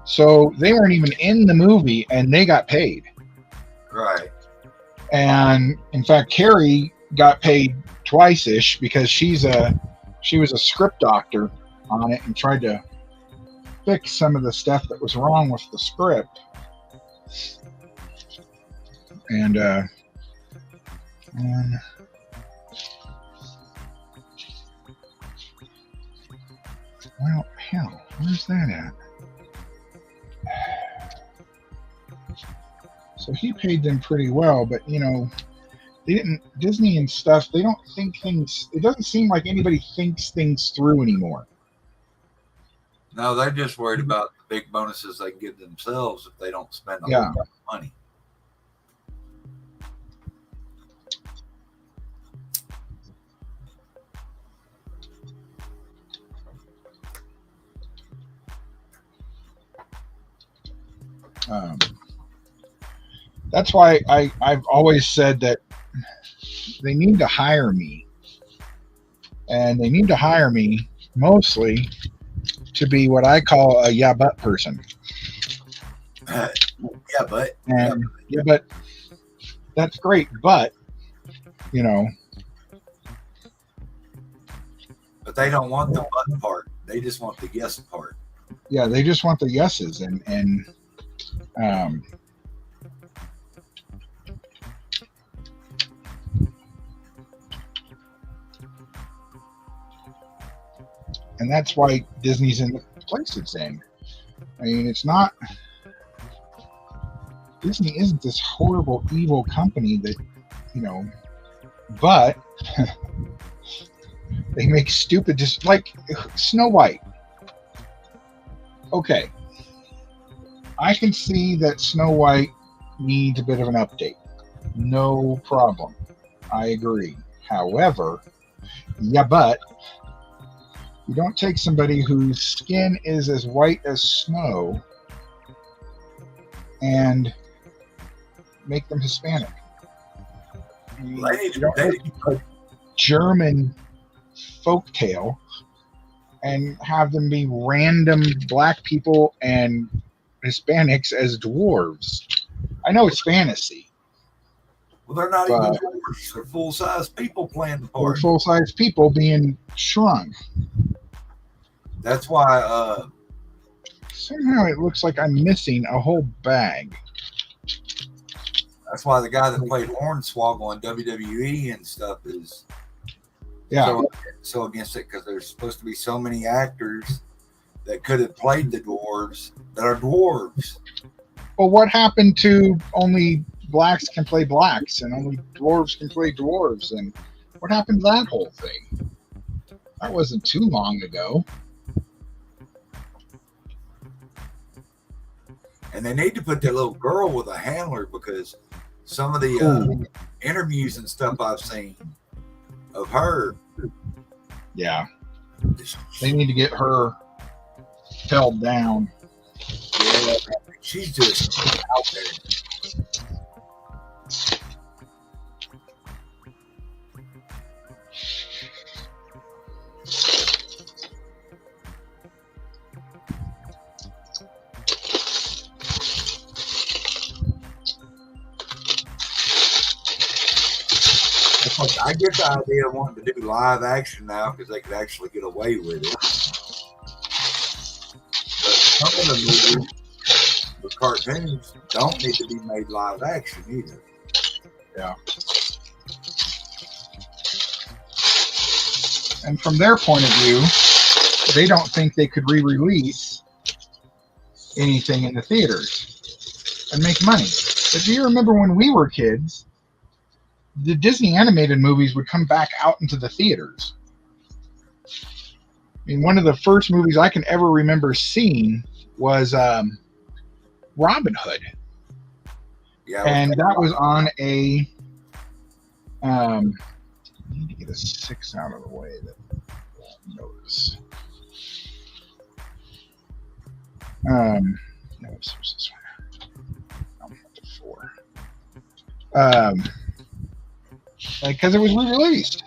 So they weren't even in the movie and they got paid.
Right.
And in fact, Carrie got paid twice-ish because she was a script doctor on it and tried to fix some of the stuff that was wrong with the script. And well, hell, where's that at? So he paid them pretty well, but they didn't, Disney and stuff, they don't think things, it doesn't seem like anybody thinks things through anymore.
No, they're just worried about the big bonuses they give themselves if they don't spend a lot of money.
That's why I've always said that they need to hire me. And they need to hire me mostly to be what I call a yeah but person.
Yeah, but
that's great, but
but they don't want the but part. They just want the yes part.
Yeah, they just want the yeses, and that's why Disney's in the place it's in. I mean, it's not, Disney isn't this horrible, evil company that, but they make stupid, just like Snow White. Okay. I can see that Snow White needs a bit of an update. No problem. I agree. However, yeah, but you don't take somebody whose skin is as white as snow and make them Hispanic. You don't take a German folktale and have them be random black people and Hispanics as dwarves. I know it's fantasy.
Well, they're not even dwarves. They're full-size people playing the part.
Full-size people being shrunk.
That's why
somehow it looks like I'm missing a whole bag.
That's why the guy that played Hornswoggle in WWE and stuff is
Yeah.
So against it because there's supposed to be so many actors that could have played the dwarves that are dwarves.
Well, what happened to only blacks can play blacks and only dwarves can play dwarves? And what happened to that whole thing? That wasn't too long ago.
And they need to put that little girl with a handler because some of the interviews and stuff I've seen of her.
Yeah. They need to get her held down.
Yeah, she's just out there. I get the idea of wanting to do live action now because they could actually get away with it. But some of the movies, the cartoons, don't need to be made live action either.
Yeah. And from their point of view, they don't think they could re-release anything in the theaters and make money. But do you remember when we were kids, the Disney animated movies would come back out into the theaters? I mean, one of the first movies I can ever remember seeing was Robin Hood.
Yeah,
and that was on a I need to get a 6 out of the way that won't notice. No, this was this one. 4. Because it was re-released.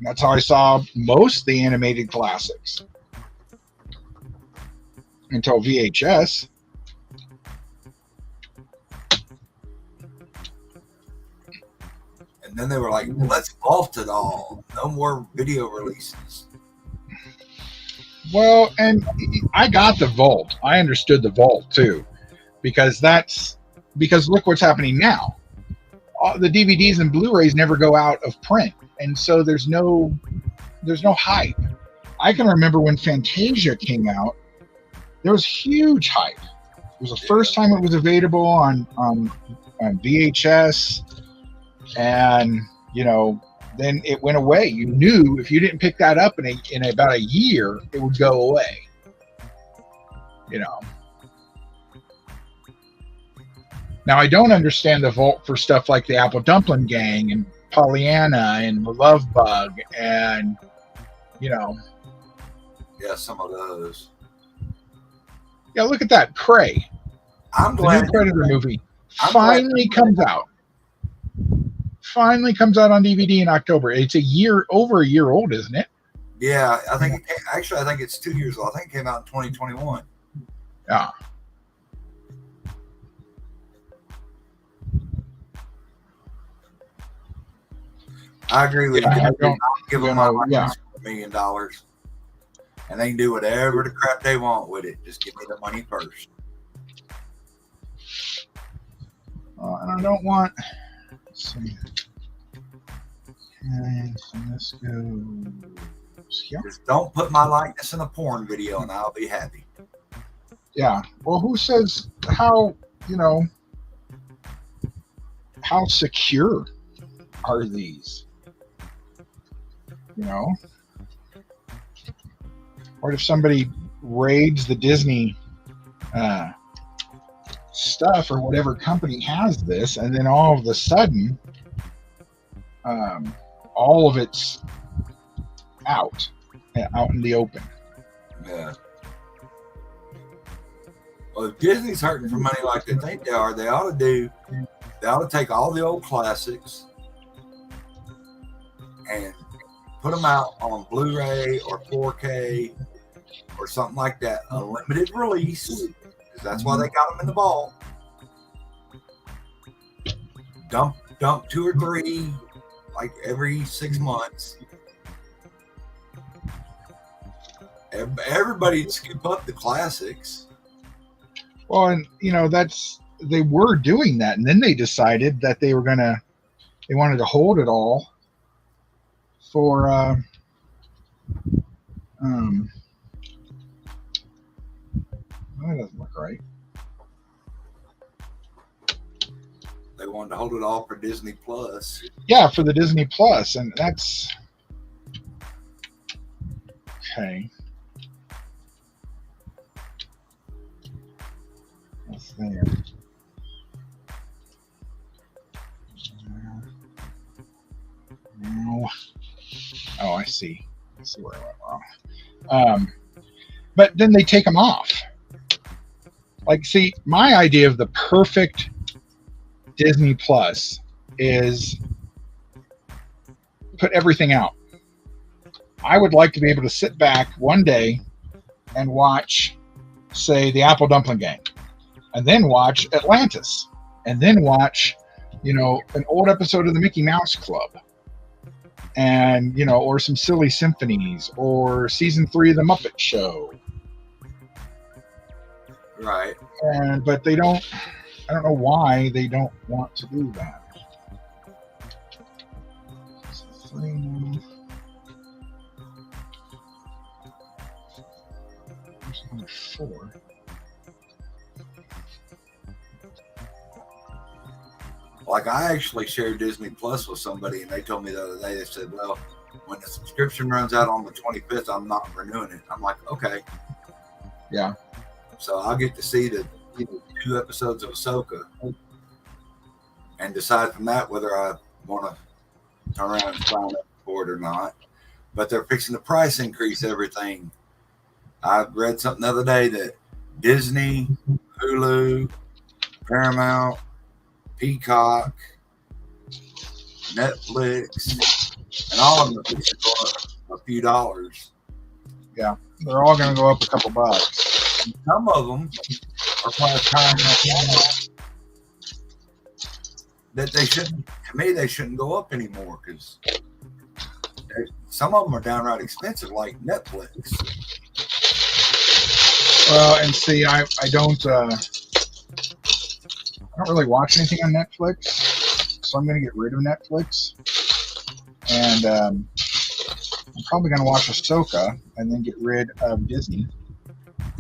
That's how I saw most of the animated classics until VHS.
And then they were like, let's vault it all. No more video releases.
Well, and I got the vault. I understood the vault too, because look what's happening now. The DVDs and Blu-rays never go out of print, and so there's no hype. I can remember when Fantasia came out, there was huge hype. It was the first time it was available on VHS, and then it went away. You knew if you didn't pick that up in about a year, it would go away. Now, I don't understand the vault for stuff like the Apple Dumpling Gang and Pollyanna and the Love Bug and,
Yeah, some of those.
Yeah, look at that. Prey.
I'm
the
glad
new Predator movie finally comes out. Finally comes out on DVD in October. It's over a year old, isn't it?
Yeah, I think I think it's 2 years old. I think it came out in 2021.
Yeah.
I agree with you.
I don't
give them my money $1 million, and they can do whatever the crap they want with it. Just give me the money first.
And I don't want. Let's see. Okay, so this goes here.
Just don't put my likeness in a porn video, and I'll be happy.
Yeah. Well, who says how secure are these? What if somebody raids the Disney stuff or whatever company has this, and then all of a sudden, all of it's out in the open?
Yeah. Well, if Disney's hurting for money like they think they are, they ought to take all the old classics and put them out on Blu-ray or 4K or something like that, a limited release, because that's why they got them in the vault. Dump 2 or 3 like every 6 months. Everybody scoop up the classics.
Well, and they were doing that, and then they decided that they wanted to hold it all for that doesn't look right.
They wanted to hold it all for Disney Plus.
Yeah, for the Disney Plus, and that's okay. What's there? No. Oh, I see. I see where I went wrong. But then they take them off. Like, see, my idea of the perfect Disney Plus is put everything out. I would like to be able to sit back one day and watch, say, the Apple Dumpling Gang, and then watch Atlantis, and then watch, an old episode of the Mickey Mouse Club, and, or some Silly Symphonies, or season 3 of the Muppet Show.
Right.
But they don't. I don't know why they don't want to do that. There's number 4.
Like, I actually shared Disney Plus with somebody, and they told me the other day, they said, well, when the subscription runs out on the 25th, I'm not renewing it. I'm like, okay.
Yeah.
So I'll get to see the 2 episodes of Ahsoka and decide from that whether I want to turn around and sign up for it or not. But they're fixing the price increase everything. I read something the other day that Disney, Hulu, Paramount, Peacock, Netflix, and all of them are fixing for a few dollars.
Yeah, they're all going to go up a couple bucks.
And some of them are price time that they shouldn't. To me, they shouldn't go up anymore because some of them are downright expensive, like Netflix.
Well, and see, I don't really watch anything on Netflix, so I'm going to get rid of Netflix, and I'm probably going to watch Ahsoka and then get rid of Disney.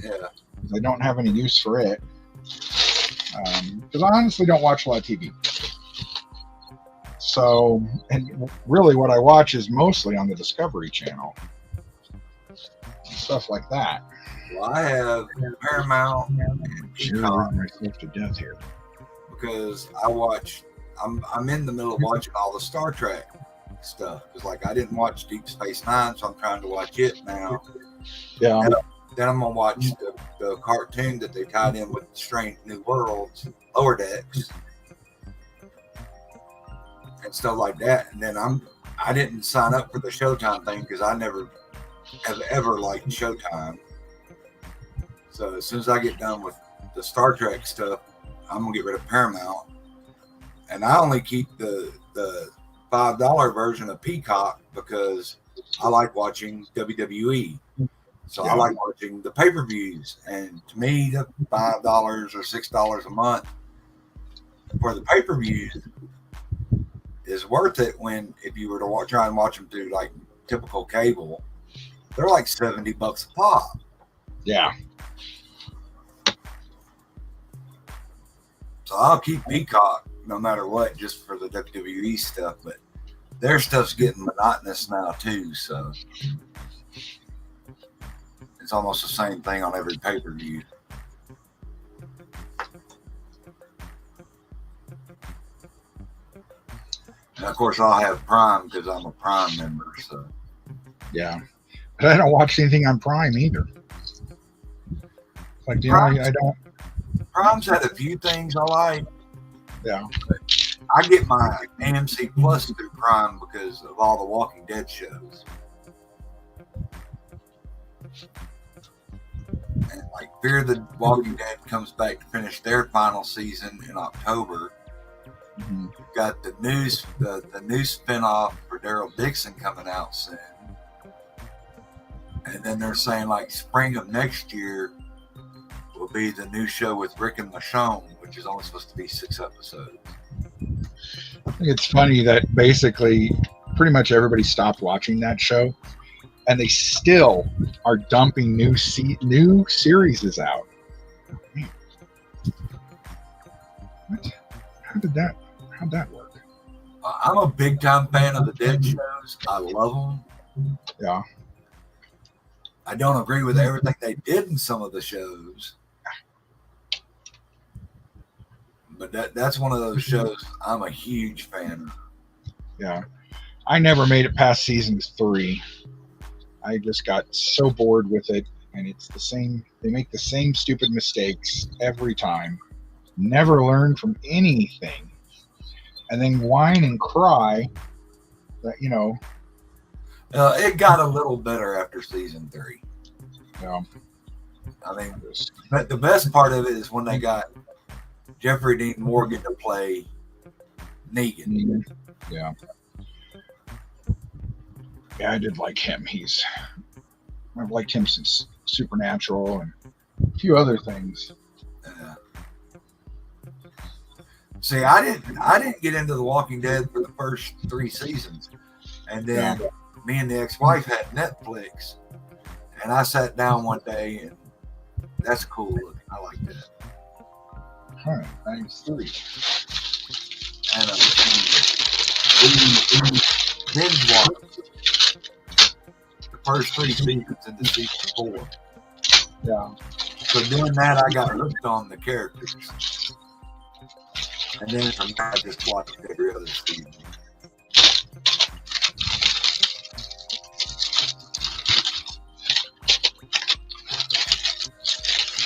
Yeah,
because I don't have any use for it. Because I honestly don't watch a lot of TV. So, and really what I watch is mostly on the Discovery Channel. Stuff like that.
Well, I have Paramount and Peacock
myself to death here.
because I'm in the middle of watching all the Star Trek stuff. Because like I didn't watch Deep Space Nine, so I'm trying to watch it now.
Yeah.
And then I'm gonna watch the cartoon that they tied in with Strange New Worlds, Lower Decks, and stuff like that. And then I didn't sign up for the Showtime thing because I never have ever liked Showtime. So as soon as I get done with the Star Trek stuff, I'm gonna get rid of Paramount, and I only keep the $5 version of Peacock because I like watching WWE. So I like watching the pay-per-views, and to me, the $5 or $6 a month for the pay-per-views is worth it. When if you were to try and watch them through like typical cable, they're like $70 a pop.
Yeah.
So I'll keep Peacock no matter what, just for the WWE stuff. But their stuff's getting monotonous now too, so it's almost the same thing on every pay-per-view. And of course, I'll have Prime because I'm a Prime member. So
Yeah. But I don't watch anything on Prime either. Like, I don't.
Prime's had a few things I like.
Yeah.
I get my AMC Plus through Prime because of all the Walking Dead shows. And like Fear the Walking Dead comes back to finish their final season in October.
Mm-hmm.
We've got the new spinoff for Daryl Dixon coming out soon. And then they're saying like spring of next year will be the new show with Rick and Michonne, which is only supposed to be 6 episodes.
It's funny that basically pretty much everybody stopped watching that show, and they still are dumping new series out. Man, what? How'd that work?
I'm a big time fan of the Dead shows. I love them.
Yeah.
I don't agree with everything they did in some of the shows, but that's one of those shows I'm a huge fan of.
Yeah. I never made it past season 3. I just got so bored with it, and it's the same. They make the same stupid mistakes every time. Never learn from anything, and then whine and cry that
It got a little better after season 3. I mean, but the best part of it is when they got Jeffrey Dean Morgan to play Negan.
Yeah. Yeah, I did like him. I've liked him since Supernatural and a few other things.
See, I didn't get into The Walking Dead for the first 3 seasons, and then me and the ex-wife had Netflix, and I sat down one day, and that's cool looking. I like that.
All right, thanks 3.
And we binge watched the first 3 seasons into season 4.
Yeah.
So doing that, I got hooked on the characters. And then from there, I just watched every other season.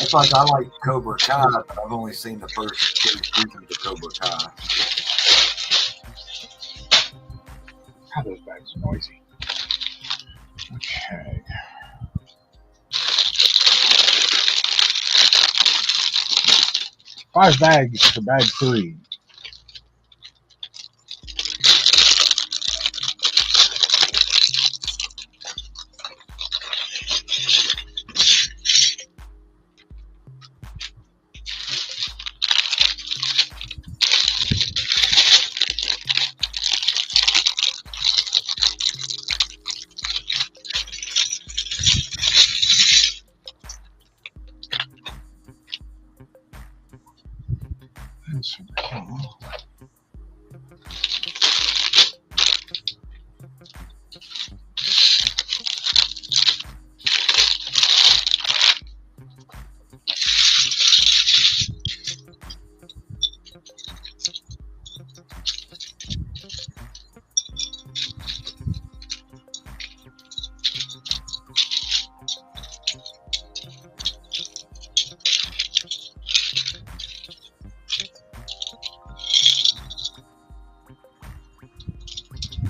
It's like I like Cobra Kai, but I've only seen the first 2 seasons of Cobra Kai.
God, those bags are noisy. Okay. Five bags for bag 3.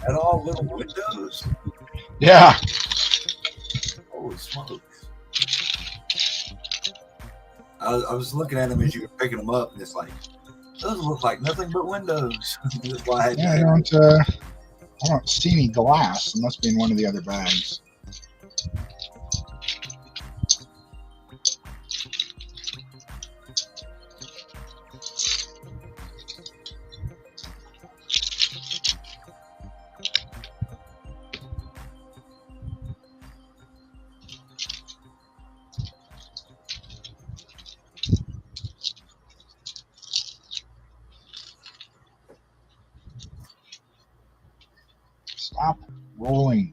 And all little windows.
Yeah.
Holy smokes. I was looking at them as you were picking them up, and it's like, those look like nothing but windows. That's why I had
Yeah, I don't see any glass. It must be in one of the other bags. Stop rolling.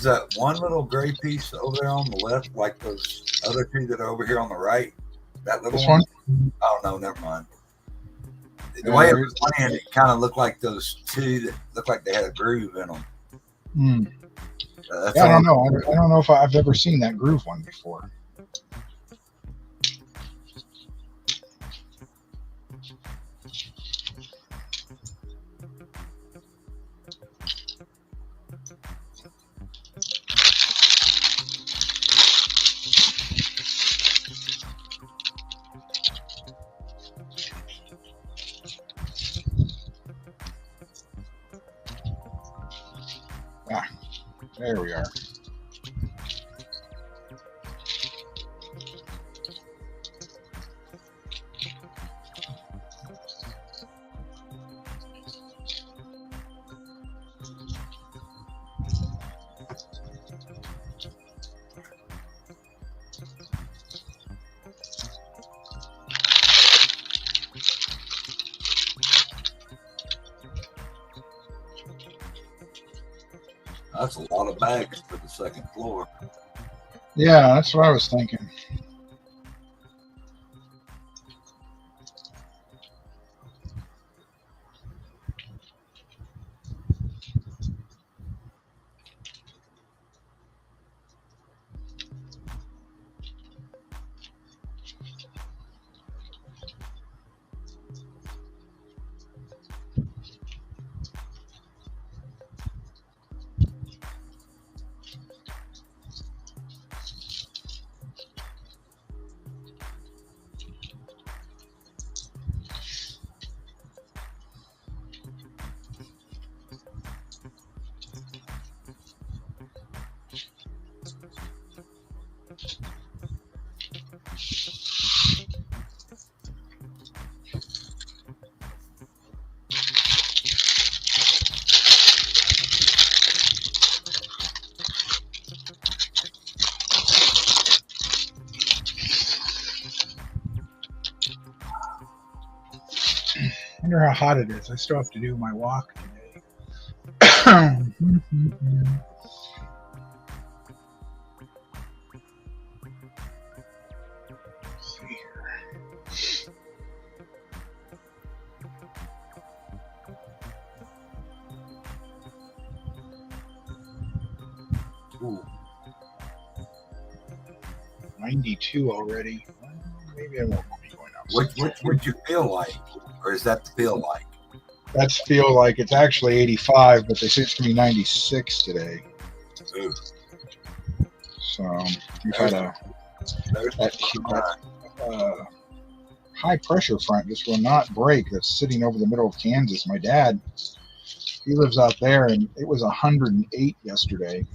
that one little gray piece over there on the left, like those other two that are over here on the right? That little
This one?
Oh no, never mind. The way it was playing, it kind of looked like those two that looked like they had a groove in them.
Yeah, I don't know. I don't know if I've ever seen that groove one before. Ah, there we are.
That's a lot of bags for the second floor.
Yeah, that's what I was thinking. I wonder how hot it is. I still have to do my walk today. Let's see here. Ooh. 92 already. Maybe I won't be going outside.
Which would you feel like? Or is that the feel like?
That's feel like it's actually 85, but they say it's going to be 96 today.
Ooh.
So we've had that high pressure front just will not break. That's sitting over the middle of Kansas. My dad, he lives out there, and it was 108 yesterday.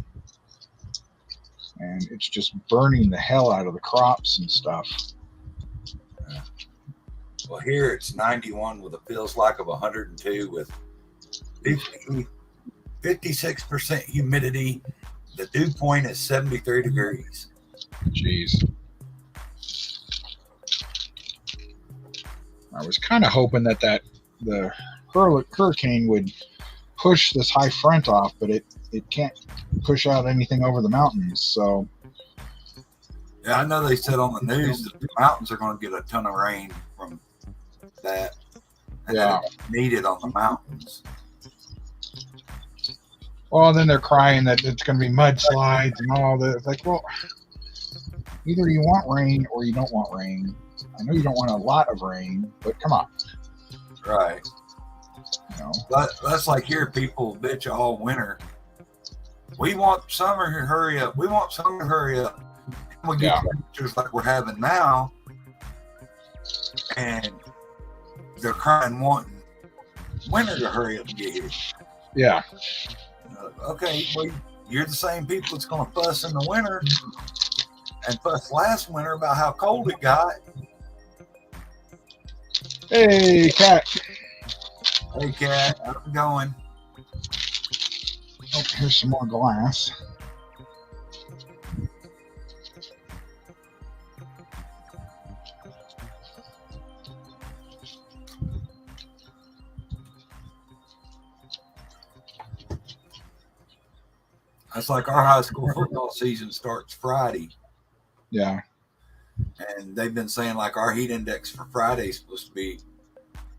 And it's just burning the hell out of the crops and stuff.
Well, here it's 91 with a feels like of 102 with 56% humidity. The dew point is 73 degrees.
Jeez. I was kind of hoping that the hurricane would push this high front off, but it can't push out anything over the mountains. So
yeah, I know they said on the news that the mountains are going to get a ton of rain from that, and that it's needed on the mountains.
Well, then they're crying that it's going to be mudslides and all that. It's like, well, either you want rain or you don't want rain. I know you don't want a lot of rain, but come on.
Right.
You know.
That's like here, people bitch all winter. We want summer to hurry up. We want summer to hurry up. We get temperatures like we're having now, and they're crying wanting winter to hurry up and get here.
Yeah.
Okay, well, you're the same people that's going to fuss in the winter and fuss last winter about how cold it got.
Hey, Cat.
Hey, Cat, how's it going?
Oh, here's some more glass.
That's like our high school football season starts Friday.
Yeah.
And they've been saying like our heat index for Friday is supposed to be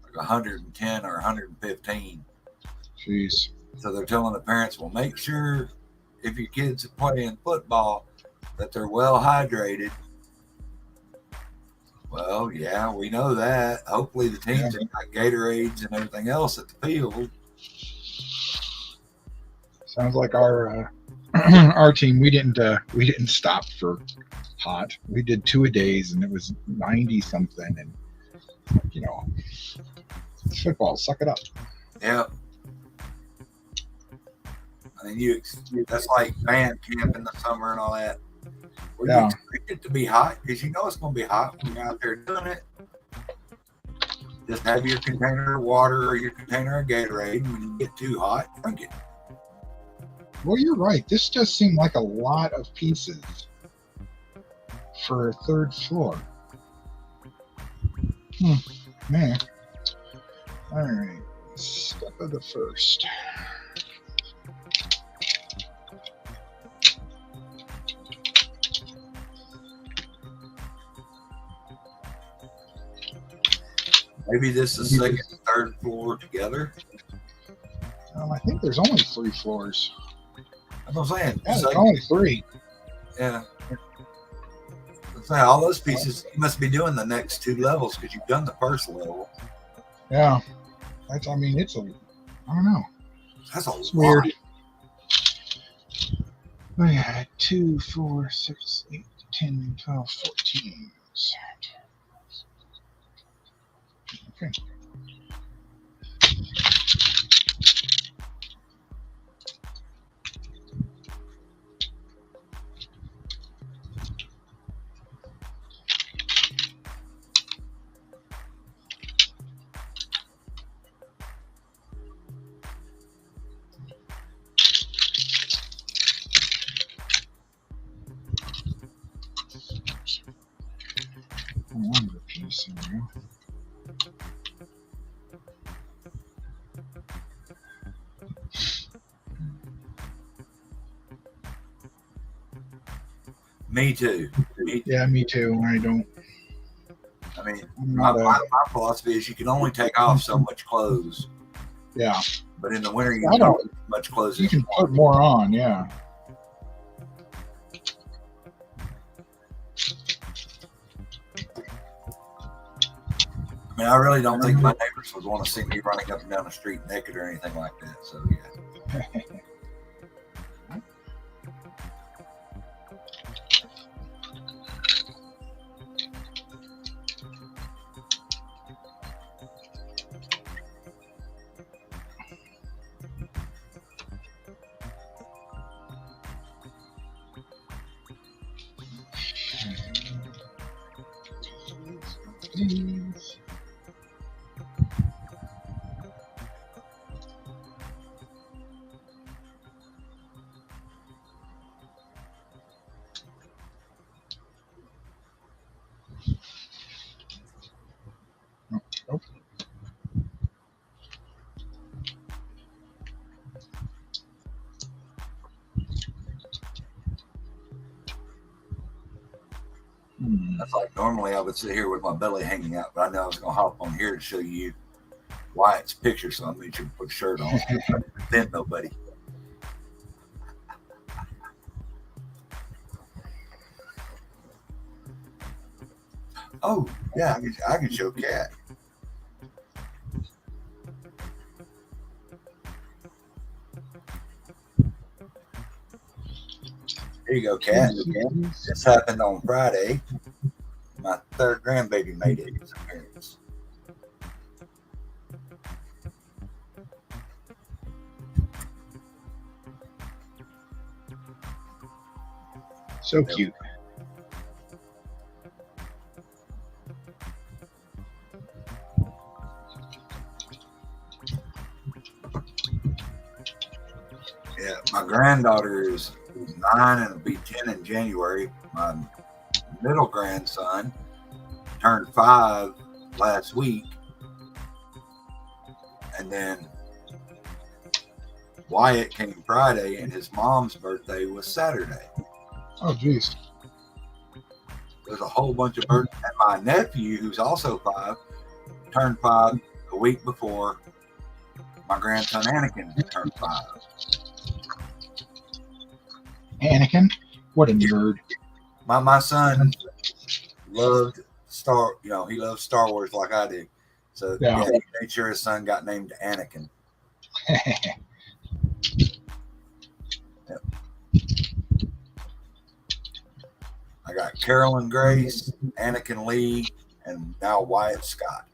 like 110 or 115.
Jeez.
So they're telling the parents, well, make sure if your kids are playing football that they're well hydrated. Well, yeah, we know that. Hopefully the teams have got Gatorades and everything else at the field.
Sounds like our our team. We didn't stop for hot. We did 2-a-days, and it was 90 something. And you know, it's football. Suck it up.
Yeah. I mean, that's like band camp in the summer and all that. Well, you expect it to be hot because you know it's going to be hot when you're out there doing it. Just have your container of water or your container of Gatorade, and when you get too hot, drink it.
Well, you're right. This does seem like a lot of pieces for a third floor. Man. All right. Step of the first.
Maybe this is second and third floor together.
I think there's only 3 floors.
That's what I'm saying.
Yeah, there's only 3.
Yeah. I'm saying all those pieces, you must be doing the next 2 levels because you've done the first level.
Yeah. I mean, it's I don't know.
That's
it's weird. Oh, yeah, 2, 4, 6, 8, 10, 12, 14. Okay. One piece here.
Me too.
Yeah, me too. I don't.
I mean, my philosophy is you can only take off so much clothes.
Yeah.
But in the winter, you can put as much clothes
you can put more on, yeah.
I mean, I really don't think my neighbors would want to see me running up and down the street naked or anything like that. So, yeah. That's like normally I would sit here with my belly hanging out, but I know I was going to hop on here to show you Wyatt's picture, so I made sure to put a shirt on. Then nobody. Oh, yeah, I can show Cat. Here you go, Cat. This happened on Friday. My third grandbaby made its appearance.
So cute.
Yeah, my granddaughter is 9 and will be 10 in January. My middle grandson turned 5 last week. And then Wyatt came Friday, and his mom's birthday was Saturday.
Oh, geez.
There's a whole bunch of birthdays. And my nephew, who's also 5, turned 5 a week before my grandson Anakin turned 5.
Anakin? What a nerd.
My son loved he loves Star Wars like I do. So yeah, he made sure his son got named Anakin. Yep. I got Carolyn Grace, Anakin Lee, and now Wyatt Scott.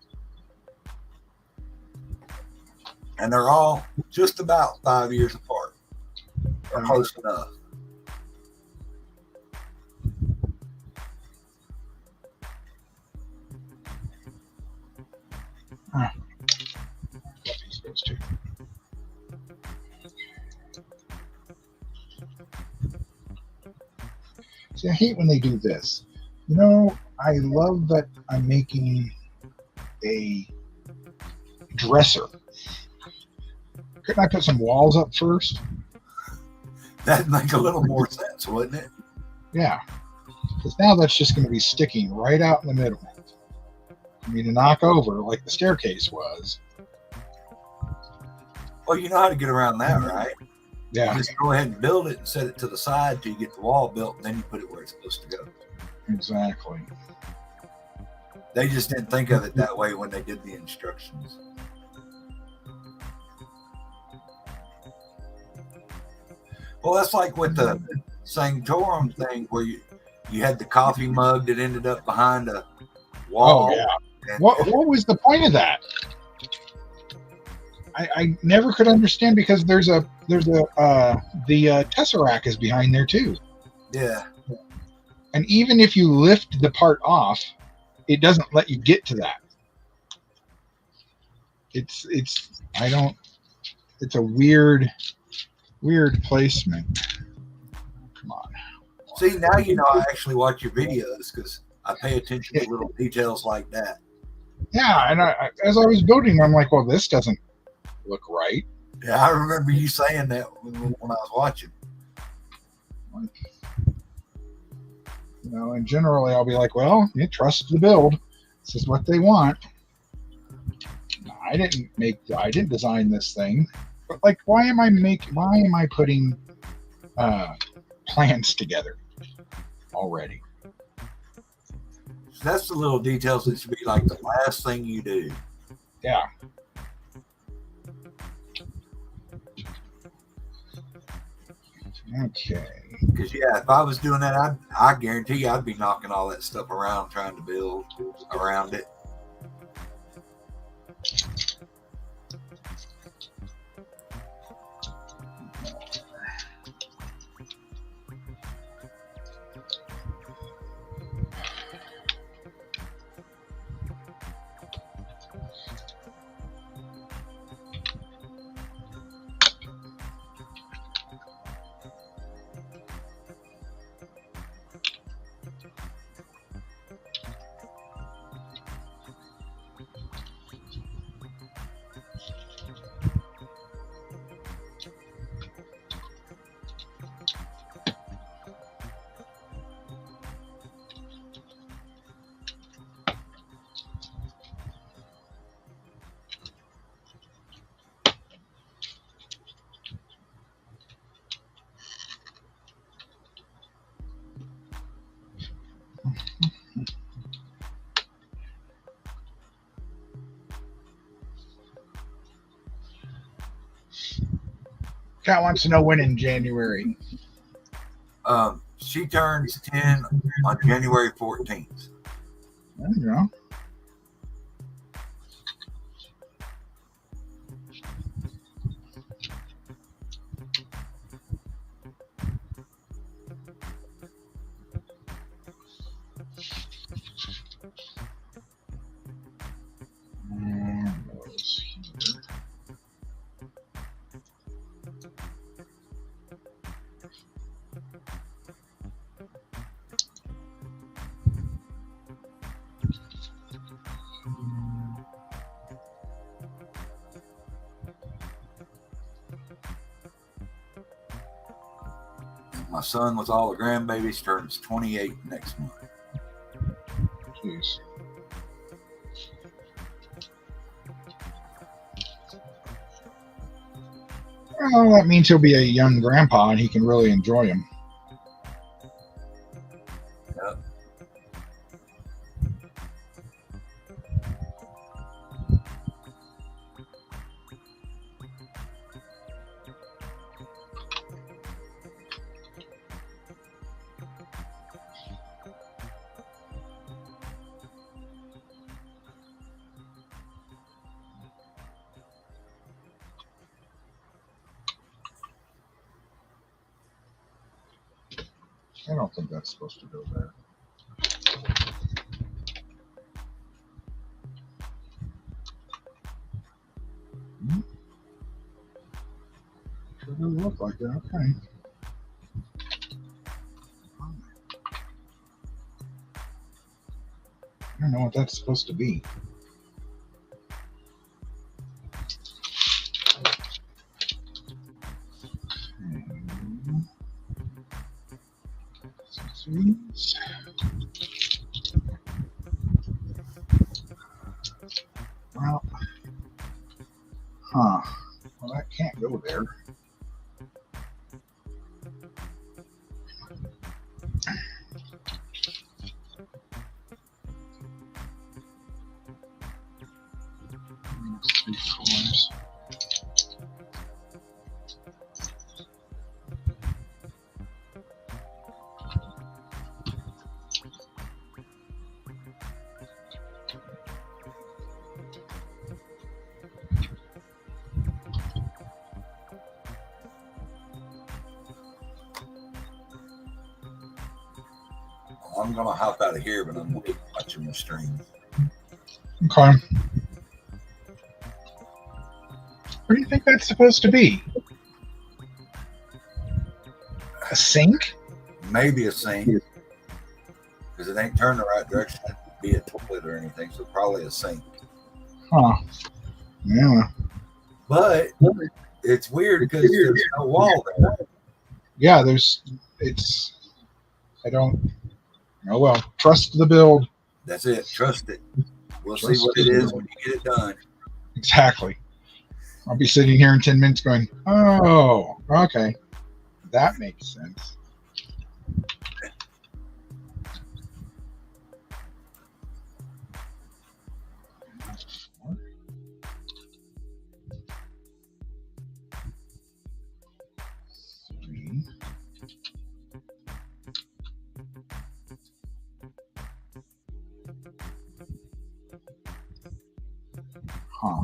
And they're all just about 5 years apart. Or close enough.
Huh. See, I hate when they do this. You know, I love that I'm making a dresser. Couldn't I put some walls up first?
That'd make a little more sense, wouldn't it?
Yeah. Because now that's just going to be sticking right out in the middle. For me to knock over like the staircase was.
Well, you know how to get around that, right?
Yeah.
You just go ahead and build it and set it to the side till you get the wall built, and then you put it where it's supposed to go.
Exactly.
They just didn't think of it that way when they did the instructions. Well, that's like with the Sanctorum thing where you had the coffee mug that ended up behind a wall.
Oh, yeah. What was the point of that? I never could understand, because the Tesseract is behind there too.
Yeah.
And even if you lift the part off, it doesn't let you get to that. It's a weird placement. Come on.
See, now you know I actually watch your videos because I pay attention to little details like that.
Yeah, and as I was building, I'm like, well, this doesn't look right.
Yeah, I remember you saying that when I was watching.
You know, and generally I'll be like, well, you trust the build. This is what they want. I didn't design this thing. But like, why am I putting plans together already?
So that's the little details that should be like the last thing you do.
Yeah. Okay.
Because yeah, if I was doing that, I guarantee you I'd be knocking all that stuff around trying to build around it.
Cat wants to know when in January.
She turns 10 on January 14th.
There you go.
My son with all the grandbabies turns 28 next month.
Jeez. Well, that means he'll be a young grandpa and he can really enjoy him.
Yep.
I don't think that's supposed to go there. Sure doesn't look like it. Okay. I don't know what that's supposed to be. Well, well, that can't go there. Three floors.
I'm gonna hop out of here, but I'm gonna keep watching the stream.
Okay. What do you think that's supposed to be? A sink?
Maybe a sink, because it ain't turned the right direction to be a toilet or anything, so probably a sink.
Huh. Yeah.
But it's weird because there's no wall there.
Yeah, I don't, oh well, trust the build.
That's it. Trust it. We'll
Trust
see what it is when you get it done.
Exactly. I'll be sitting here in 10 minutes going, oh, okay. That makes sense. Three. Huh.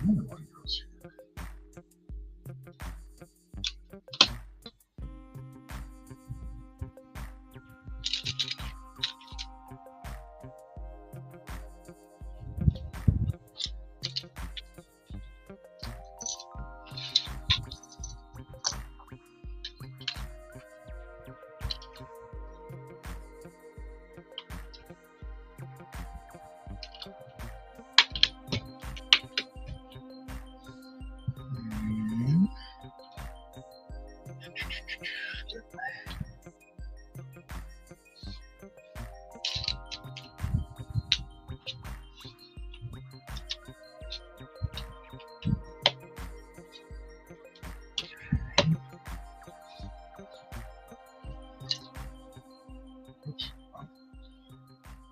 Another one goes here. Oops.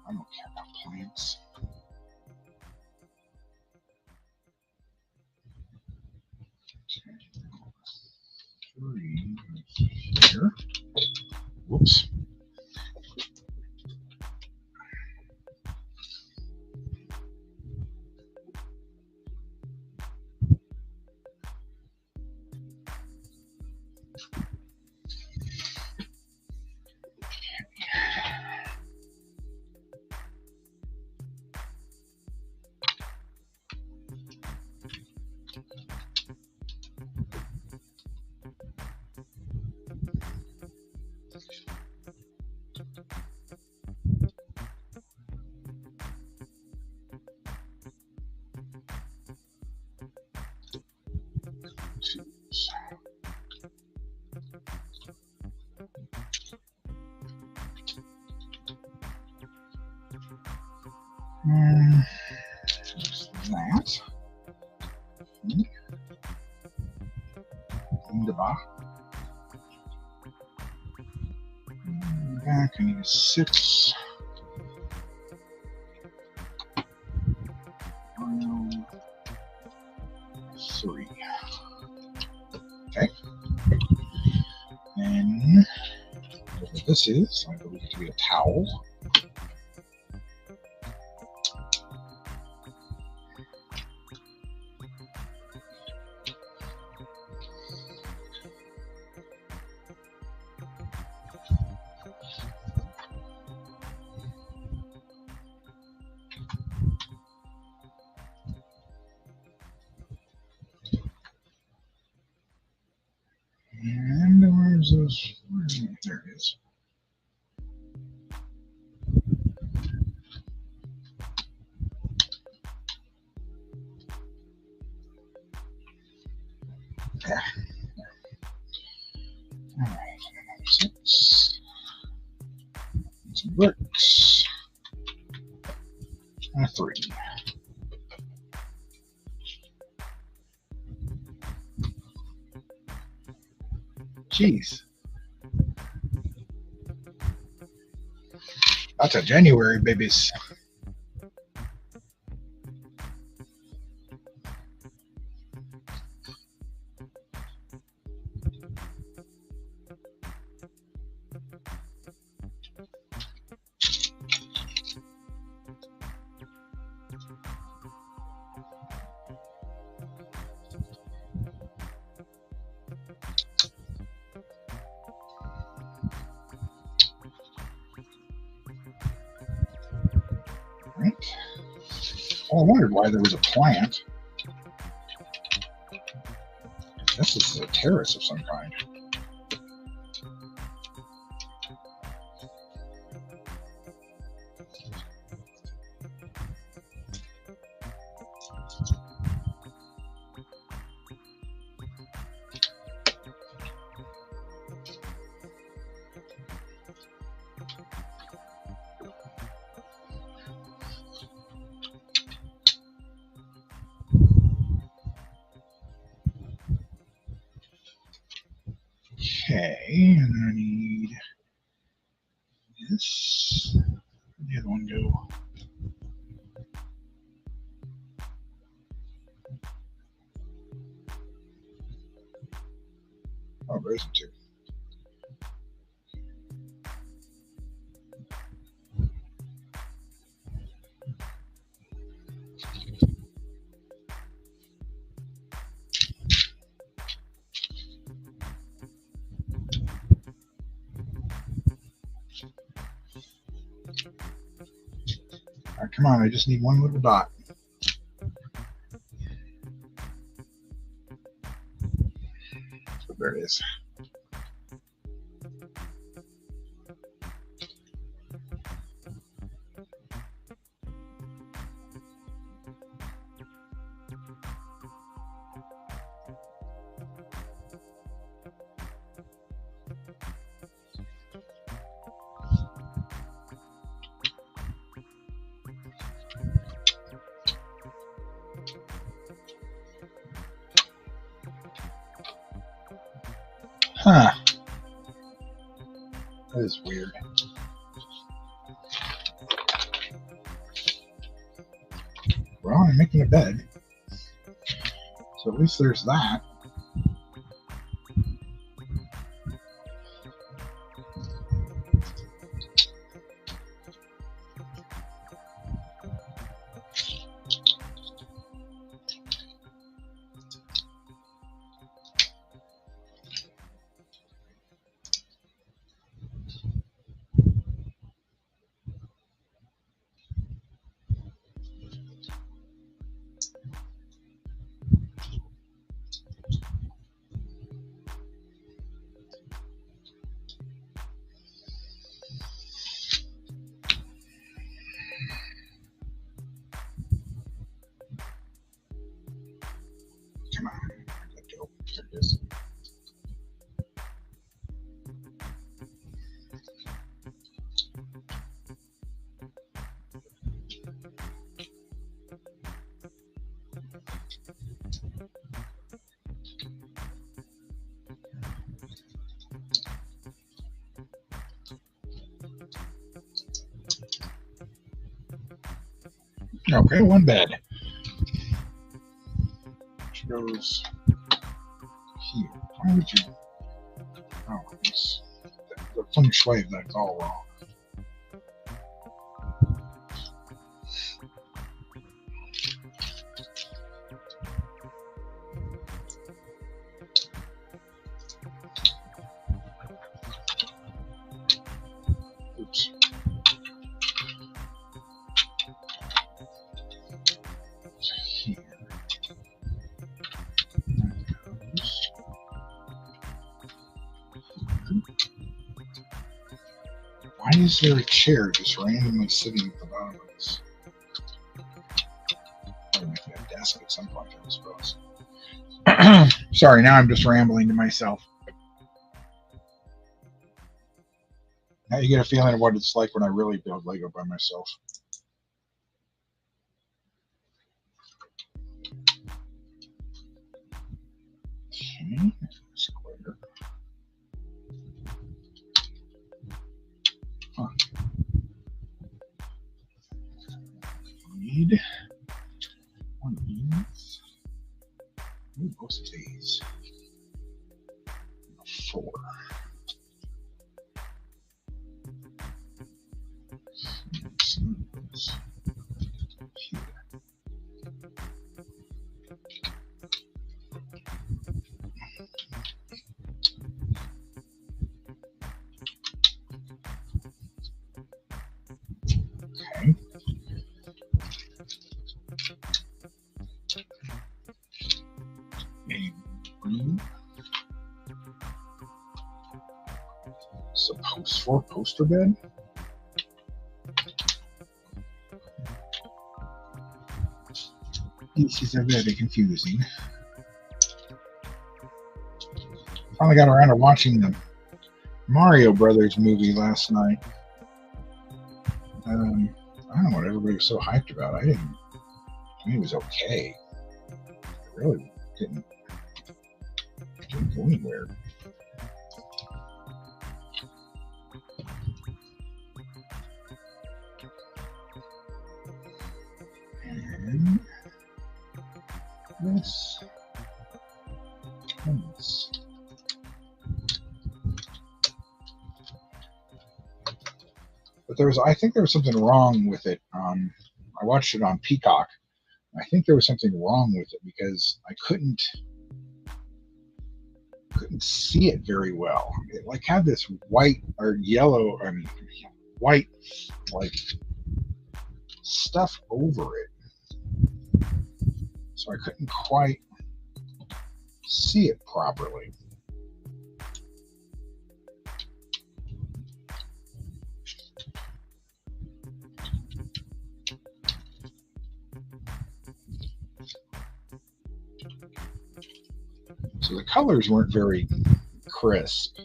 I don't care about plants. Three here. Whoops. That. Wunderbar. Back, I need a 6. 3. Okay. Then what this is, I believe it to be a towel. And where's this? There it is. Yeah. All right, 6. Some bricks. And a 3. Jeez. That's a January, babies. Right. Well, I wondered why there was a plant. This is a terrace of some kind. Okay, and then I need this. Where'd the other one go? Oh, there's the 2. All right, come on, I just need one little dot. So there it is. Huh. That is weird. Well, I'm making a bed. So at least there's that. Come on. Where'd that go? There it is. Okay, one bed. She goes here. Why would you? Oh, it's the feng shui of that's all wrong. Oops. Here. Why is there a chair just randomly sitting at the bottom of this? Probably make it a desk at some point, I suppose. Sorry, now I'm just rambling to myself. Now you get a feeling of what it's like when I really build Lego by myself. Okay, square. Huh. Need one of these. Ooh, most of these. 4. Here. Okay. A green. Suppose for poster bed. This is very confusing. Finally got around to watching the Mario Brothers movie last night. I don't know what everybody was so hyped about. I mean, it was okay. It really didn't go anywhere. And this and this. But I think there was something wrong with it. I watched it on Peacock. I think there was something wrong with it because I couldn't see it very well. It like had this white or yellow, white like stuff over it, so I couldn't quite see it properly. So the colors weren't very crisp.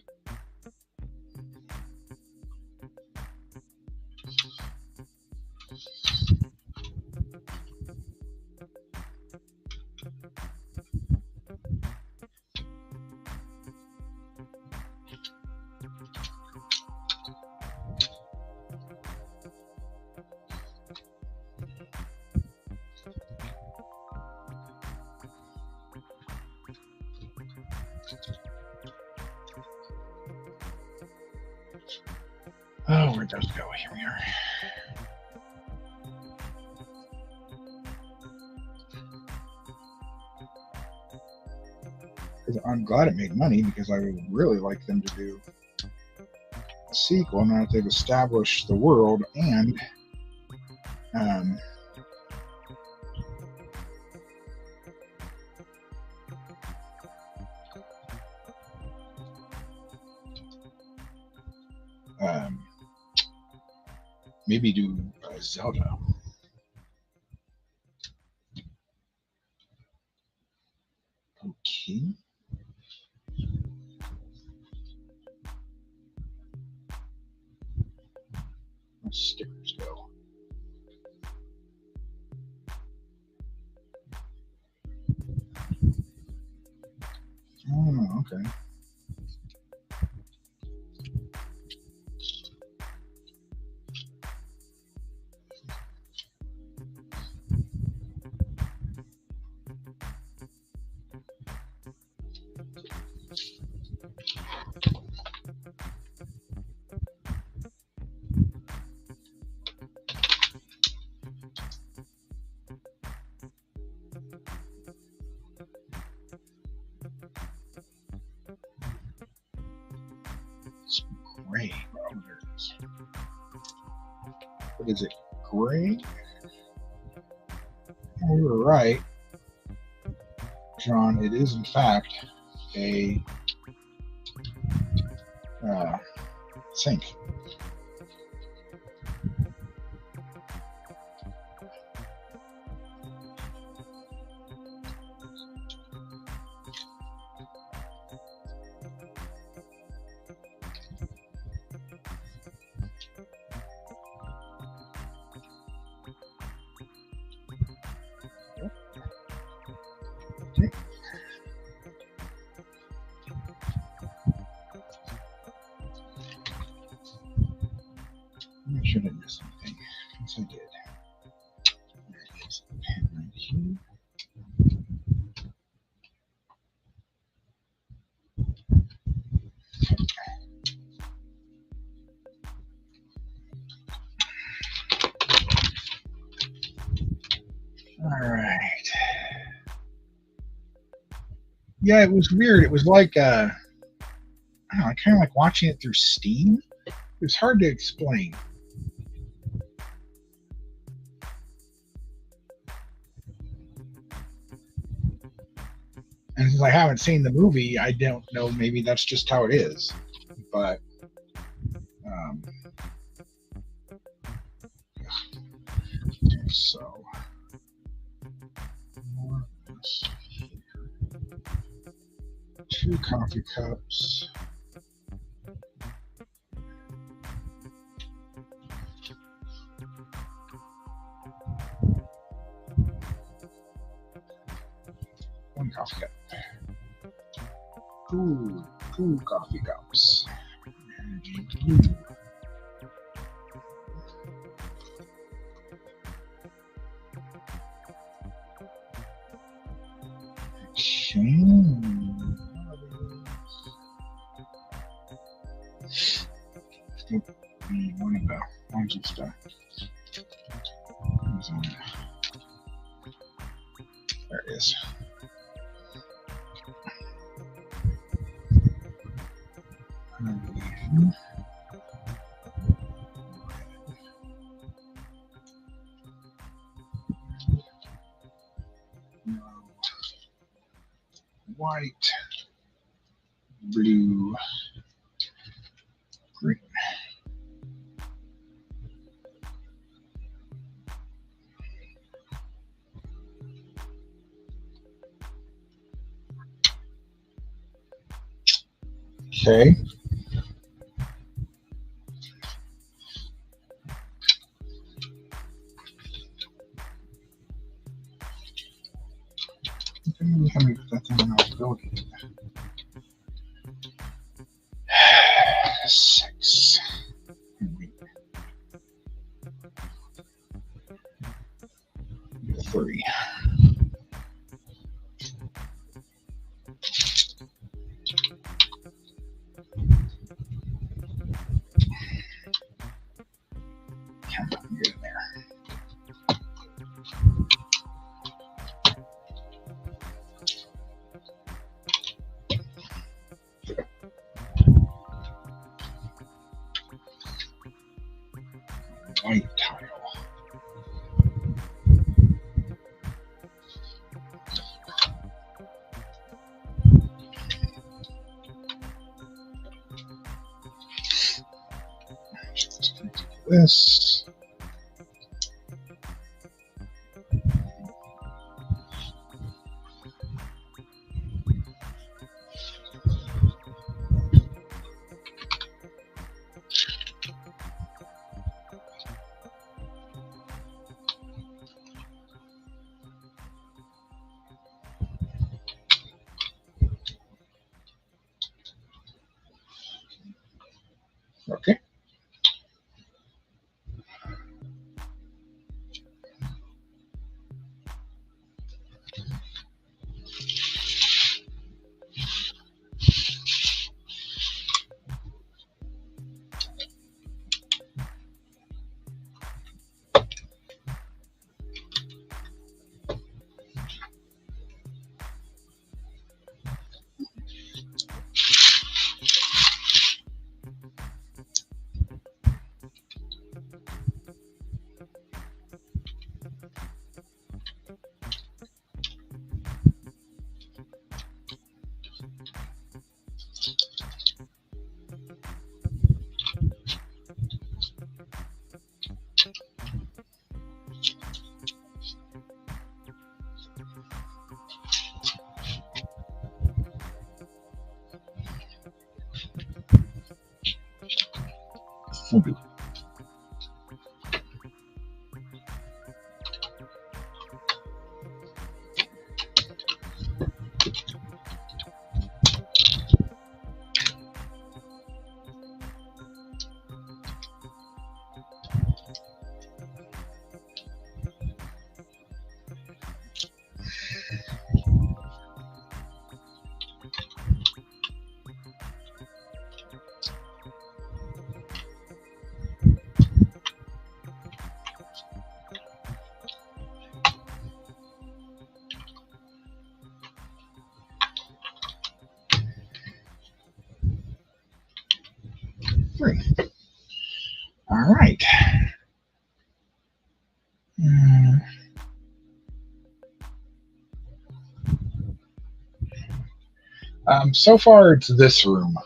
Oh, where does it go? Here we are. I'm glad it made money because I would really like them to do a sequel now that they've established the world and maybe do Zelda. Okay. Where stickers go? Oh, okay. gray. Oh, there it is. What is it? Gray? Oh, you were right, John. It is, in fact, a sink. Make sure I didn't miss anything. Yes, I did. There's the pen right here. All right. Yeah, it was weird. It was like I don't know, kind of like watching it through Steam. It was hard to explain. And since I haven't seen the movie, I don't know. Maybe that's just how it is. But so more of this here. 2 coffee cups. One coffee cup. 2 coffee cups. And blue. Still be one of the ones of stuff. There it is. White, blue, green. Okay. How many put that thing in our building? 6. 3. Come on, get in there. White tile. This. Okay. Maybe. Three. All right. So far, it's this room.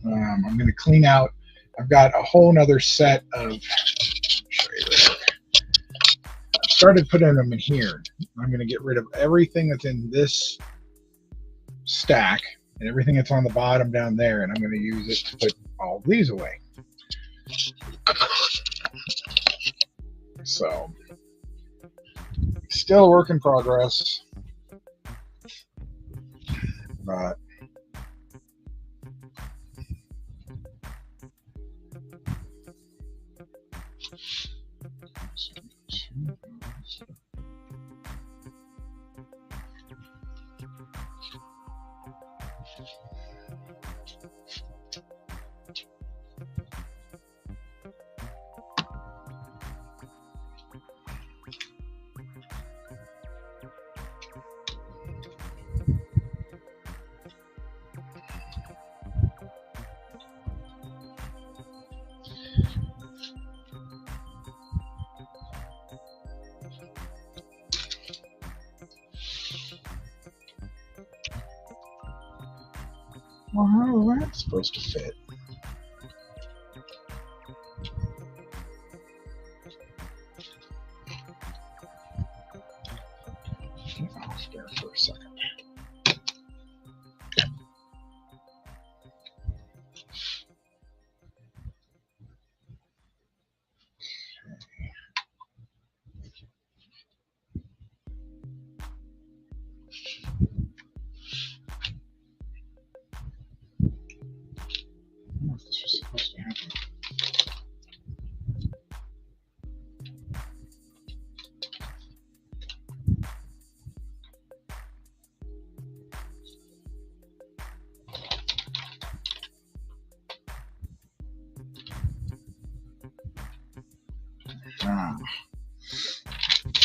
I'm going to clean out. I've got a whole nother set of. Show you this. I started putting them in here. I'm going to get rid of everything that's in this stack and everything that's on the bottom down there, and I'm going to use it to put all these away. So, still a work in progress, but well, how is that supposed to fit? Get off there for a second. I don't know if this was supposed to happen.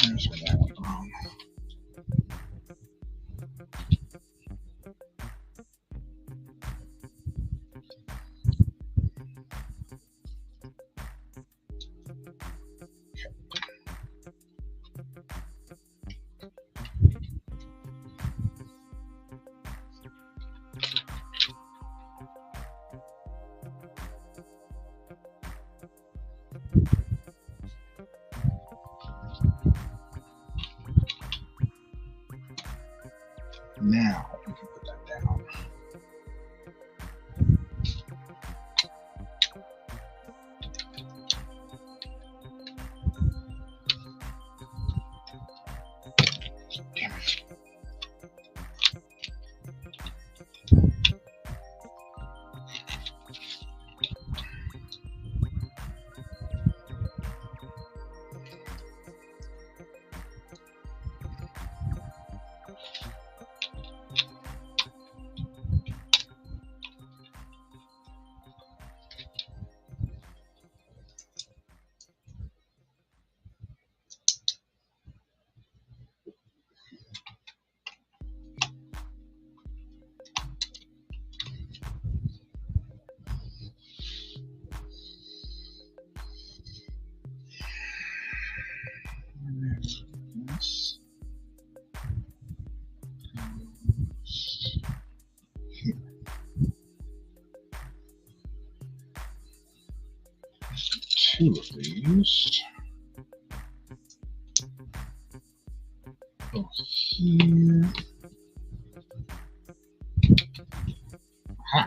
There's where that went wrong. Now we can put that down. Damn it. This. Here. Two of these. Go here. Aha.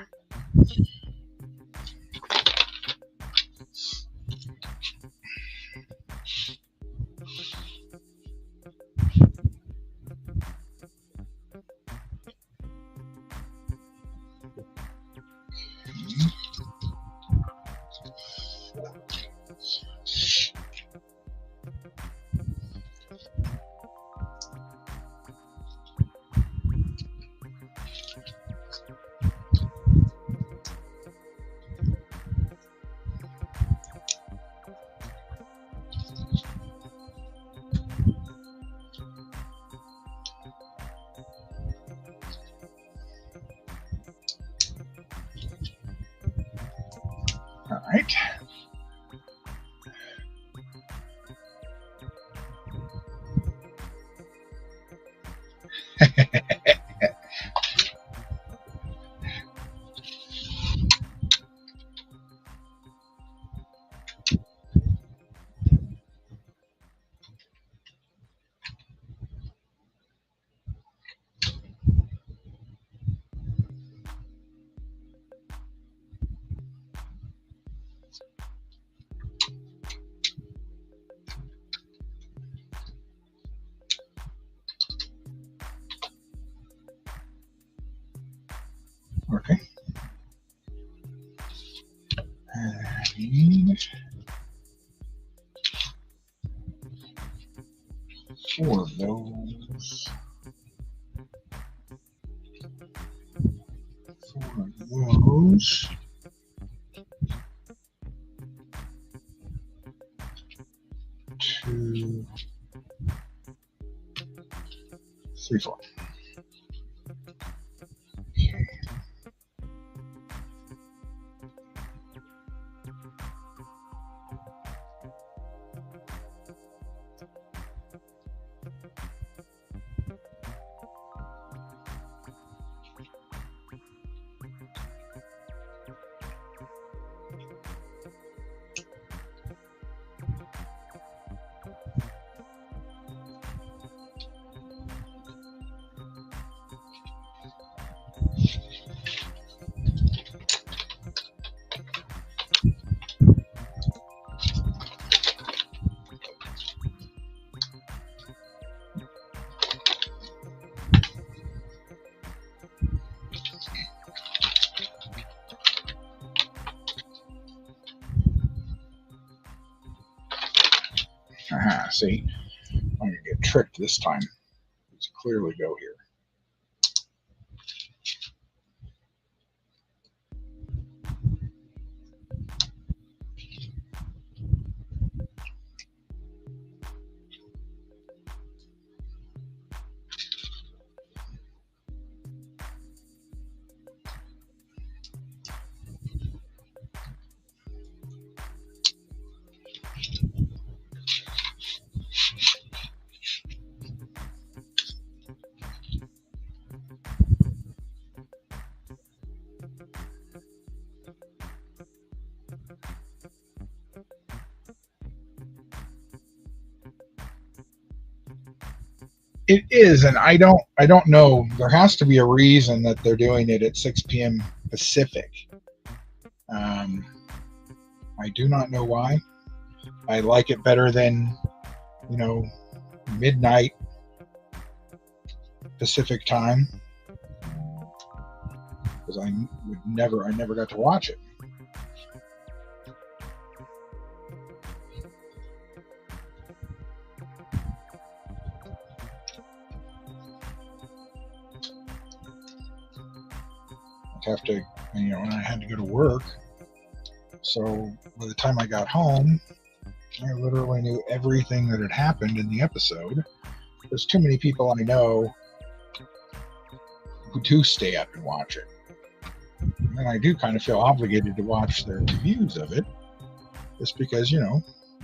right. Okay. I need 4 of those. 4 of those. 2, 3, 4. Okay. Aha, see, I'm going to get tricked this time. Let's clearly go here. It is, and I don't know. There has to be a reason that they're doing it at 6 p.m. Pacific. I do not know why. I like it better than, midnight Pacific time, because I never got to watch it. Have to, and I had to go to work. So by the time I got home, I literally knew everything that had happened in the episode. There's too many people I know who do stay up and watch it. And I do kind of feel obligated to watch their reviews of it, just because,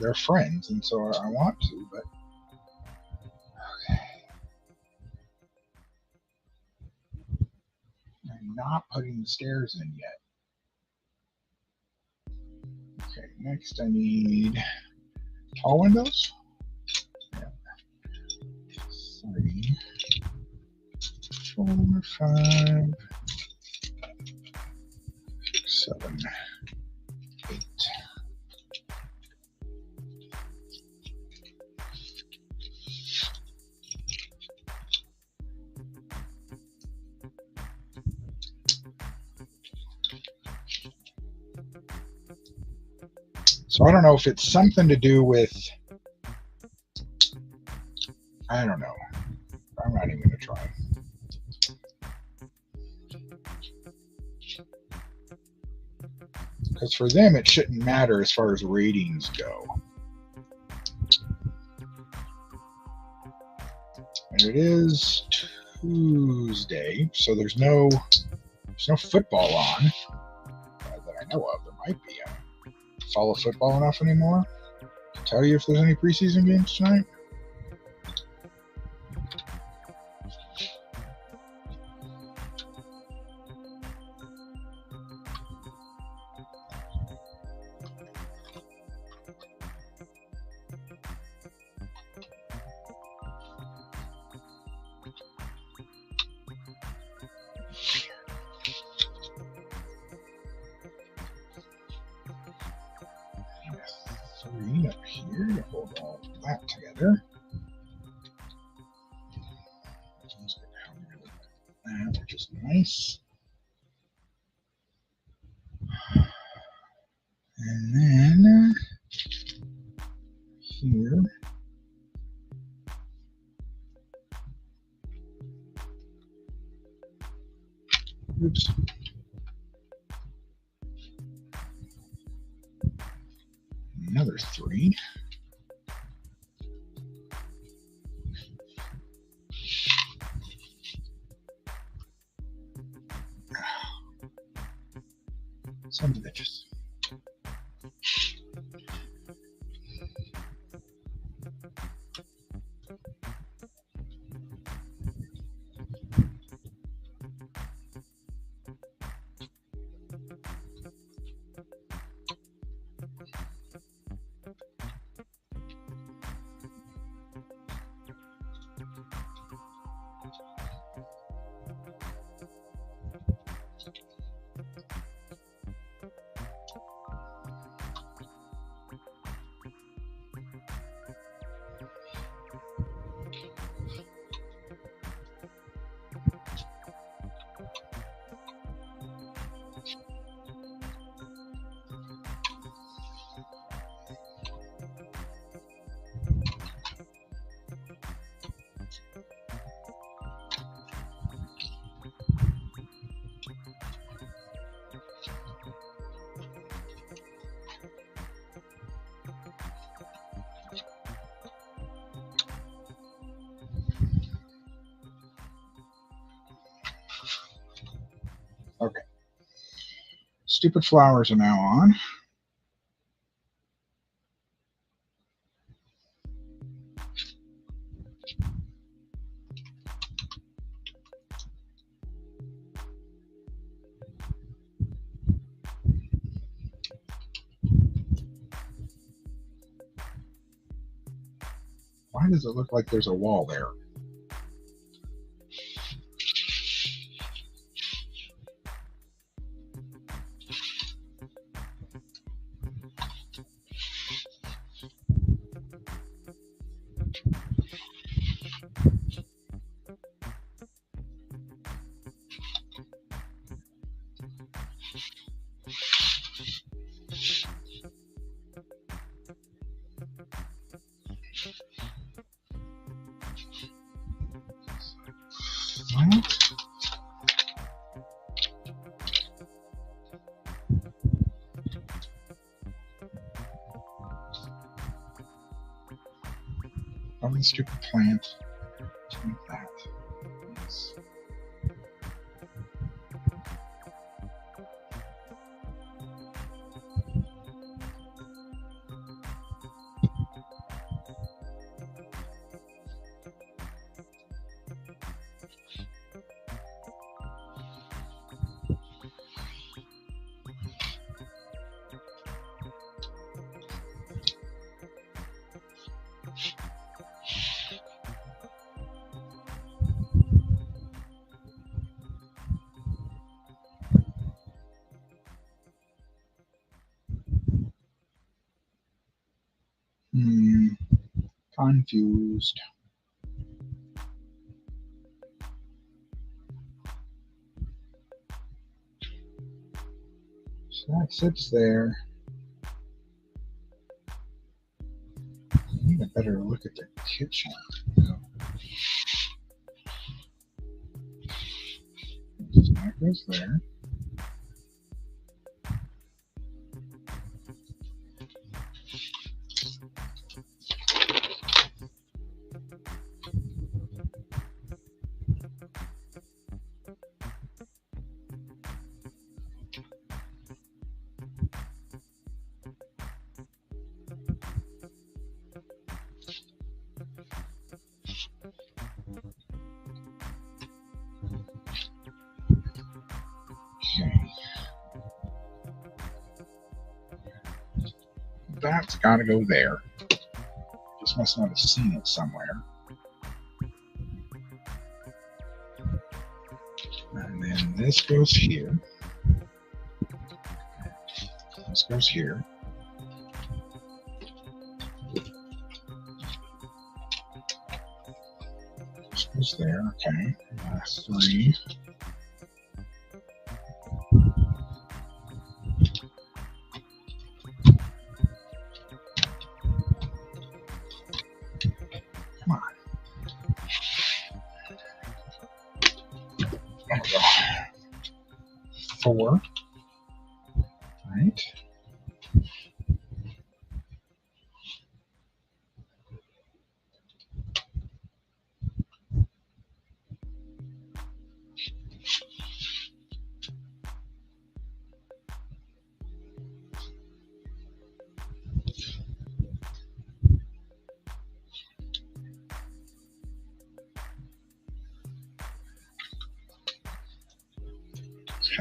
they're friends, and so I want to, but I'm not putting the stairs in yet. Okay, next I need tall windows. Yeah. 3, 4, 5, 6, 7, 8. So I don't know if it's something to do with, I don't know. I'm not even going to try. Because for them, it shouldn't matter as far as ratings go. And it is Tuesday, so there's no football on that I know of. There might be. follow football enough anymore to tell you if there's any preseason games tonight. Three up here to hold all of that together. That, which is nice. And then here. Oops. Another three. Some bitches. Okay. Stupid flowers are now on. Why does it look like there's a wall there? Oh, the stupid plant. Like that. Yes. Confused. So that sits there. I need a better look at the kitchen. So that goes there. that's got to go there. Just must not have seen it somewhere. And then this goes here. This goes here. This goes there. Okay. 3. Come on. There we go. 4. Right.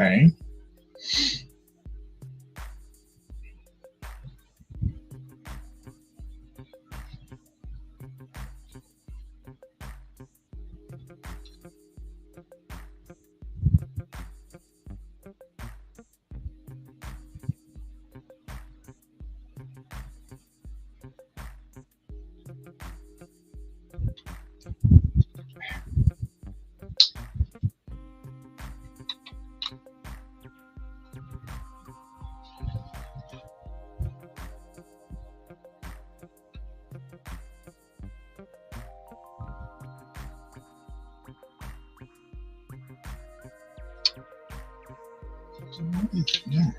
Okay. Yeah.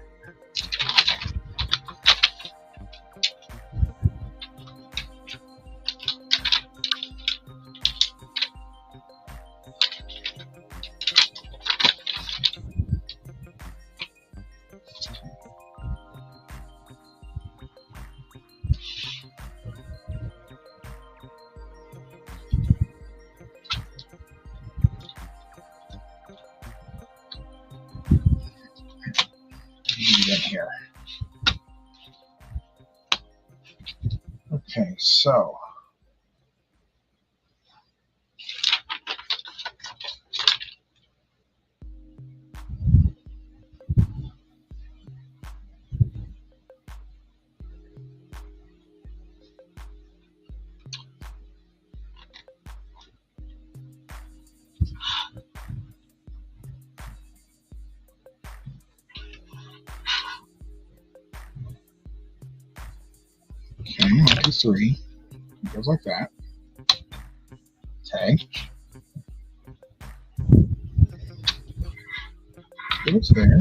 In here. Okay, so okay, 1, 2, 3. It goes like that. Okay. Goes there.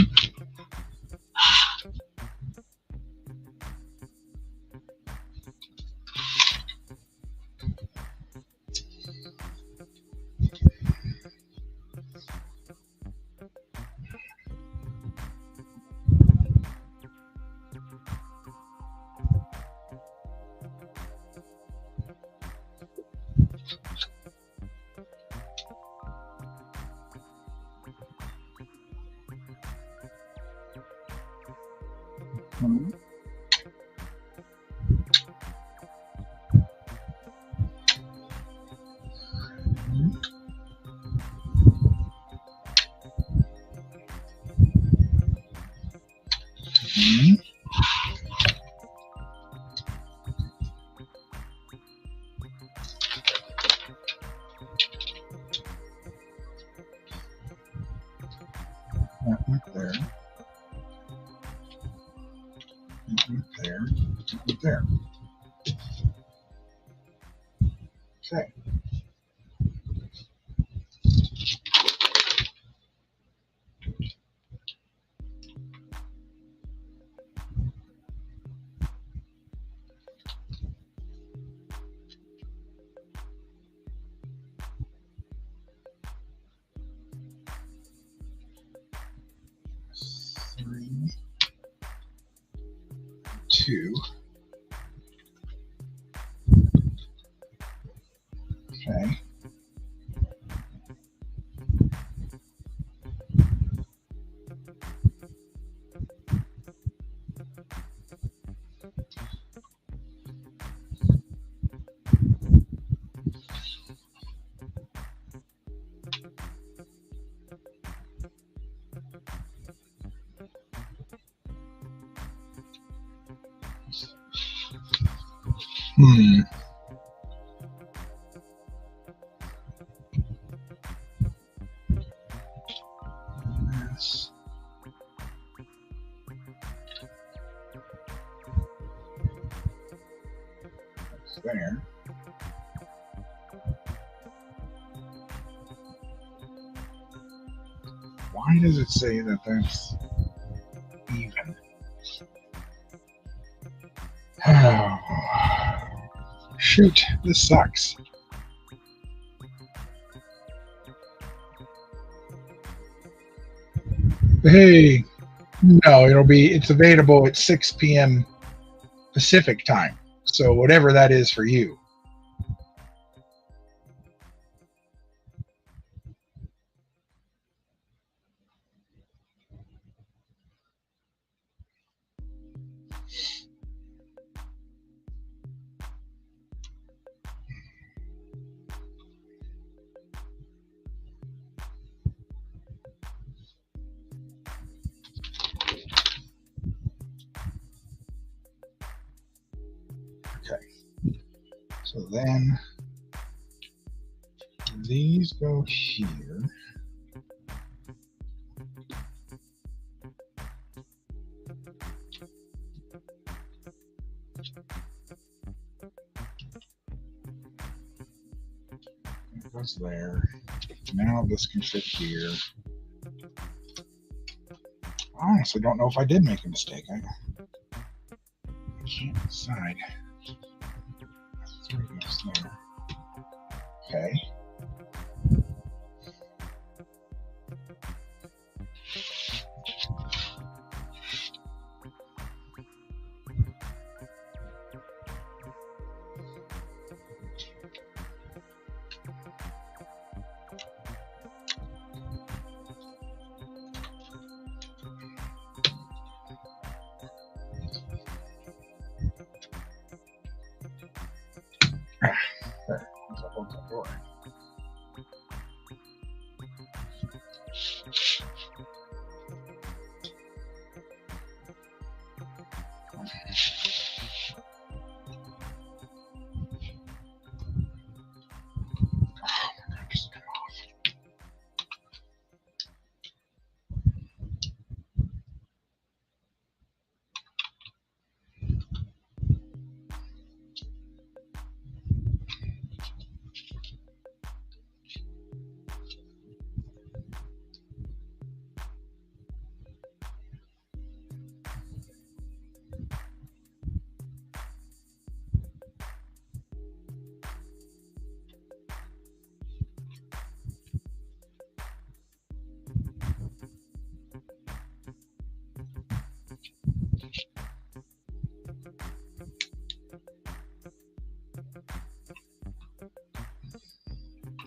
Mhm. Mhm. That went there. It went there. It went there. Okay. Three, 2. Okay. Hmm. Yes. That's there. Why does it say that that's even? Oh, shoot, this sucks. Hey, no, it's available at 6 p.m. Pacific time. So whatever that is for you. Okay. So then these go here. It goes there. Now this can fit here. I honestly don't know if I did make a mistake. I can't decide. 3 goes there. Okay. There. That's what holds that door.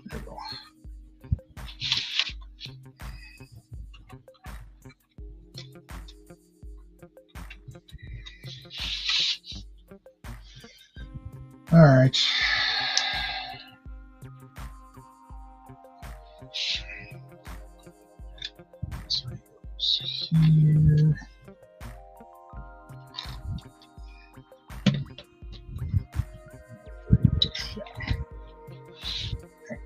There we go. All right. This one goes here. Okay.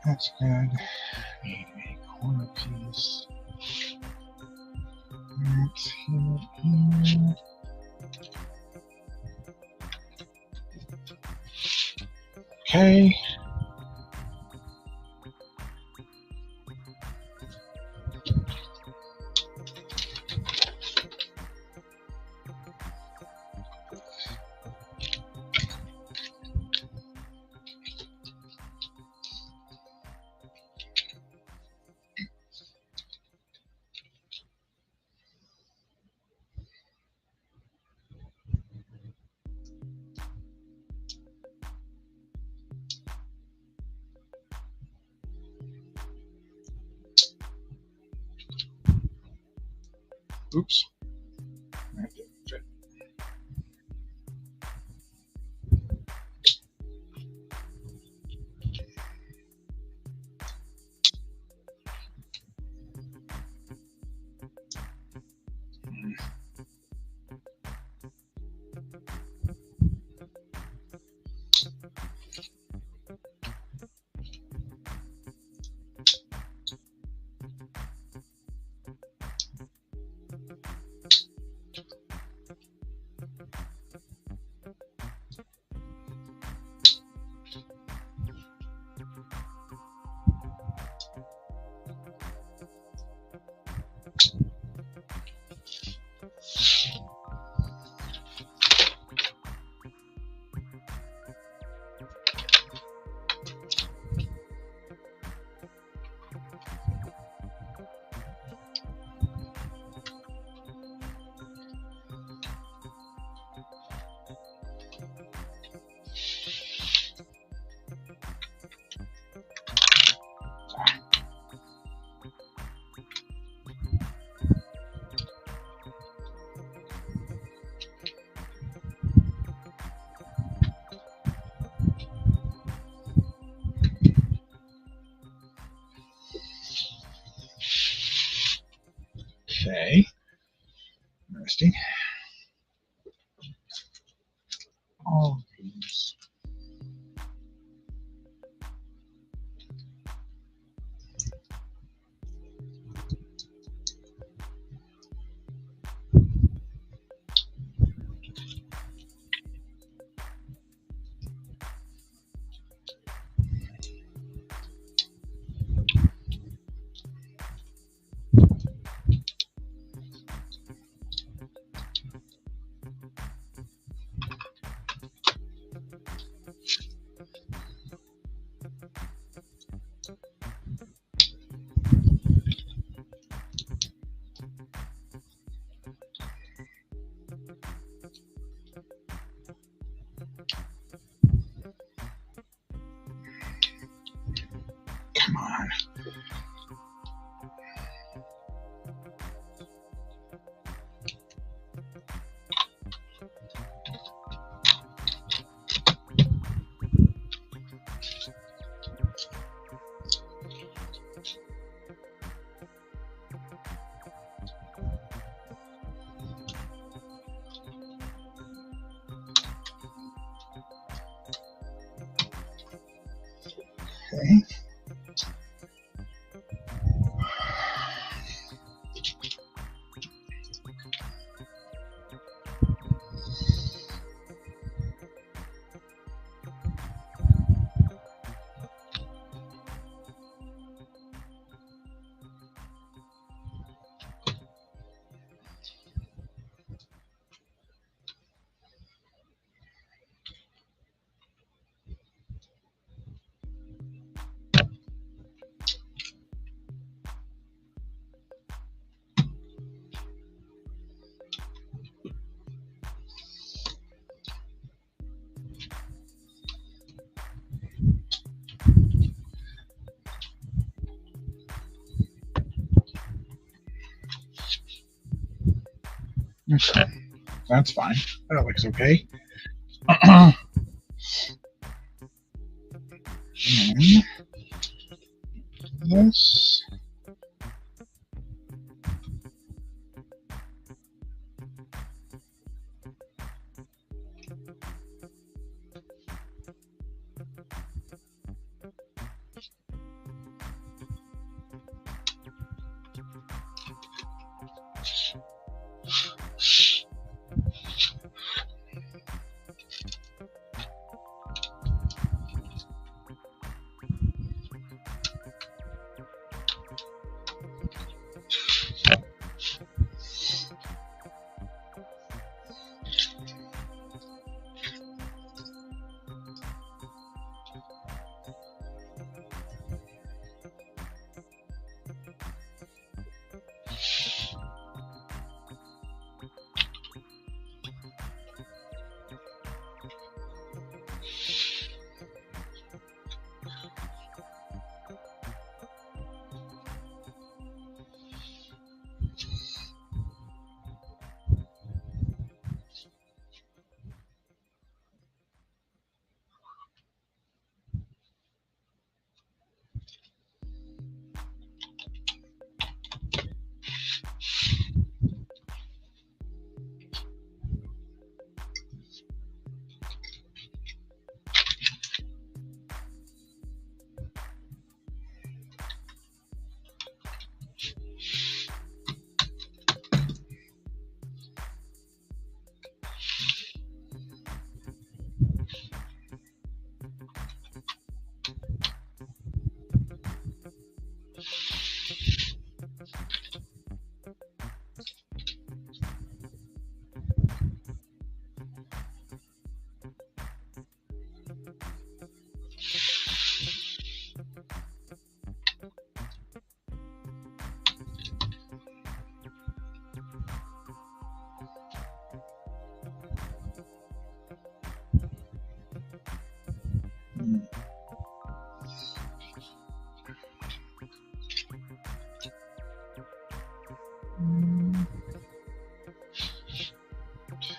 That's good. Need a corner piece. That's here. Okay. Oops. That didn't fit. Okay. Okay, that's fine. That looks okay. And this.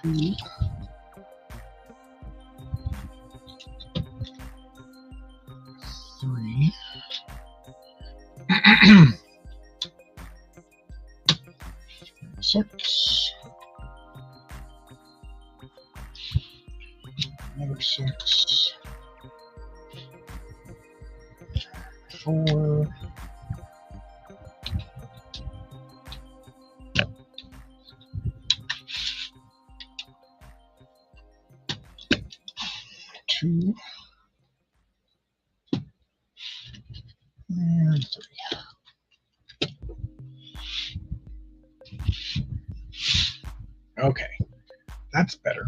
Two. Three. 6. Another 6. 4. 2. And 3. Okay, that's better.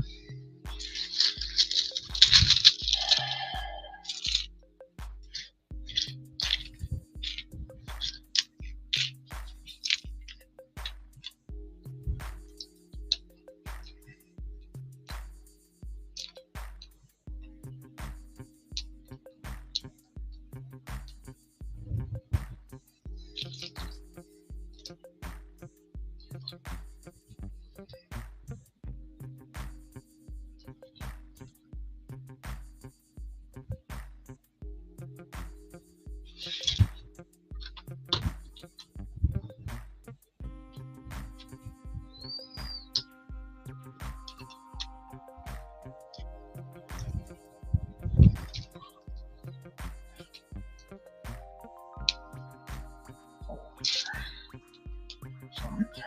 Okay.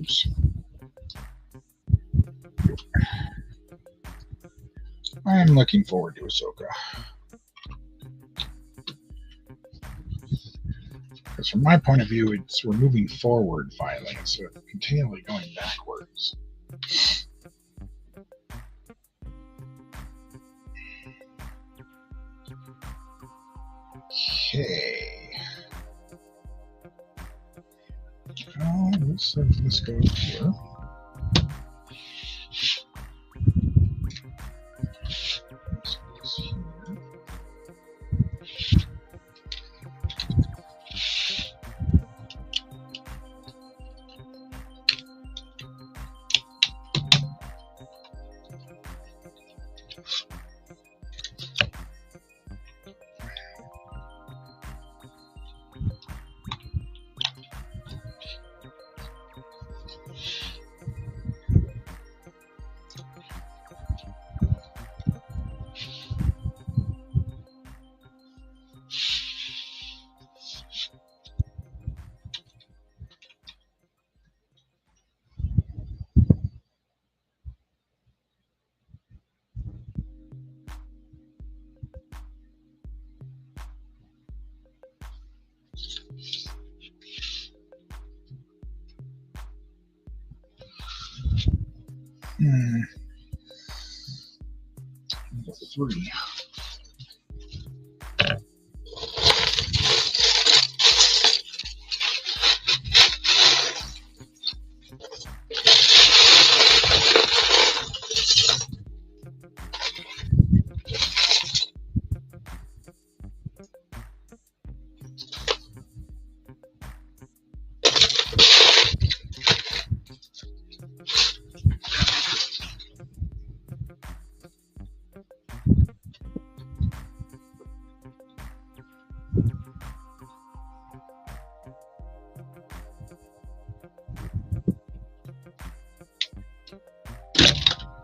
Oops. I am looking forward to Ahsoka. Because from my point of view, we're moving forward finally instead of continually going backwards. Okay. Oh, let's go here. Number 3.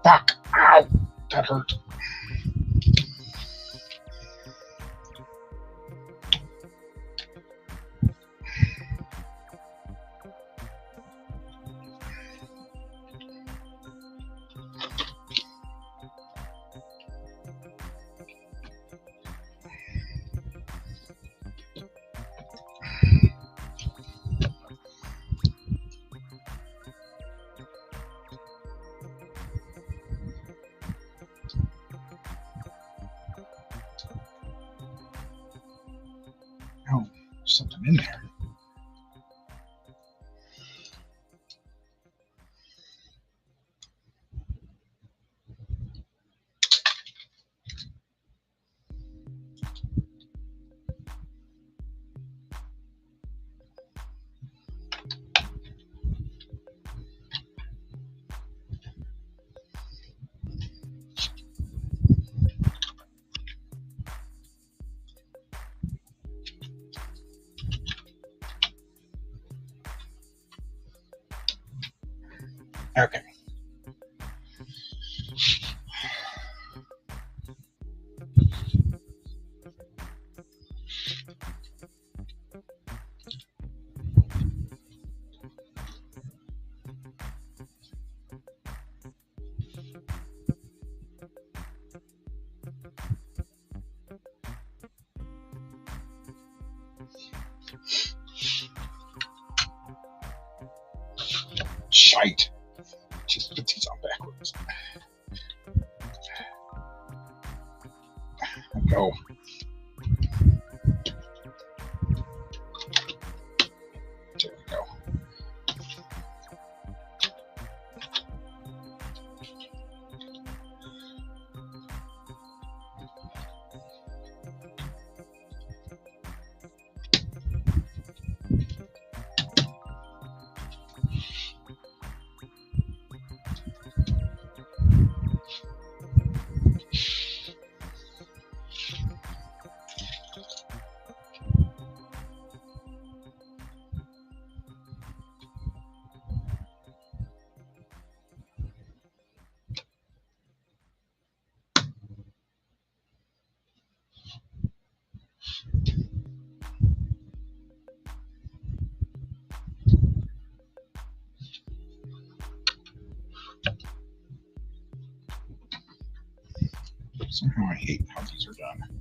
Fuck! Ow! That hurt. Oh, there's something in there. Okay. Shite. Just put these on backwards. Go. There we go. Somehow I hate how these are done.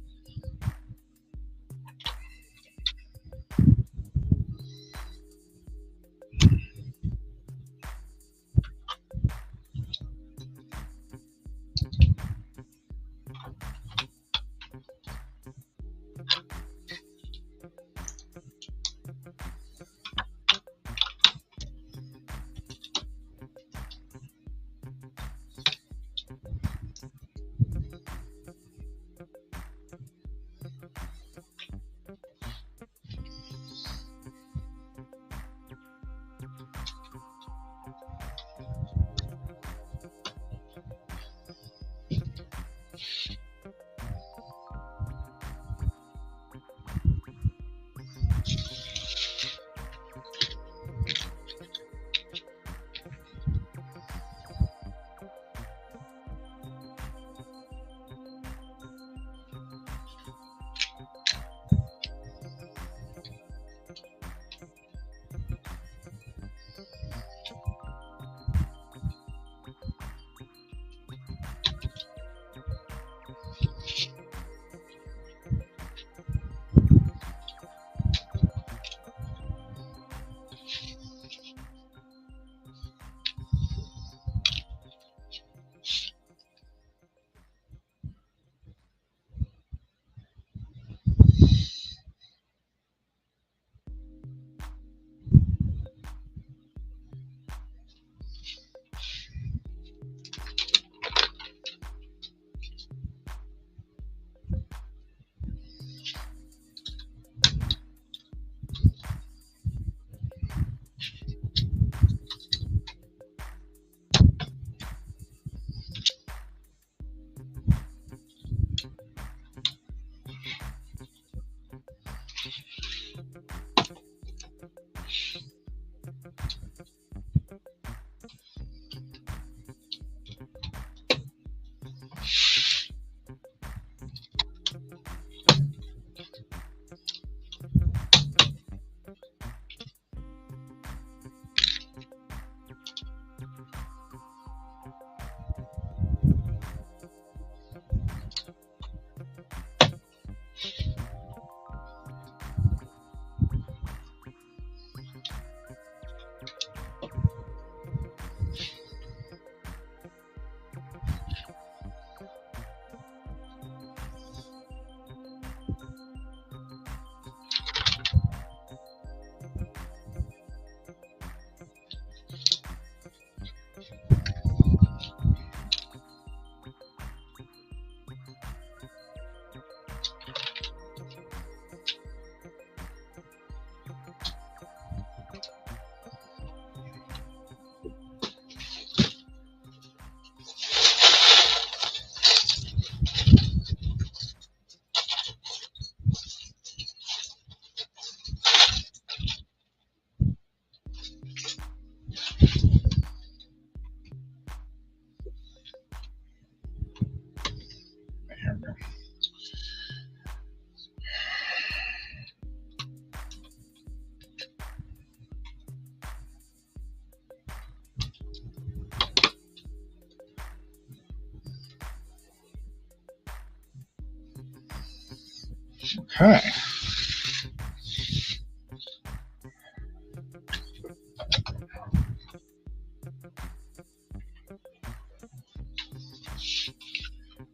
Okay.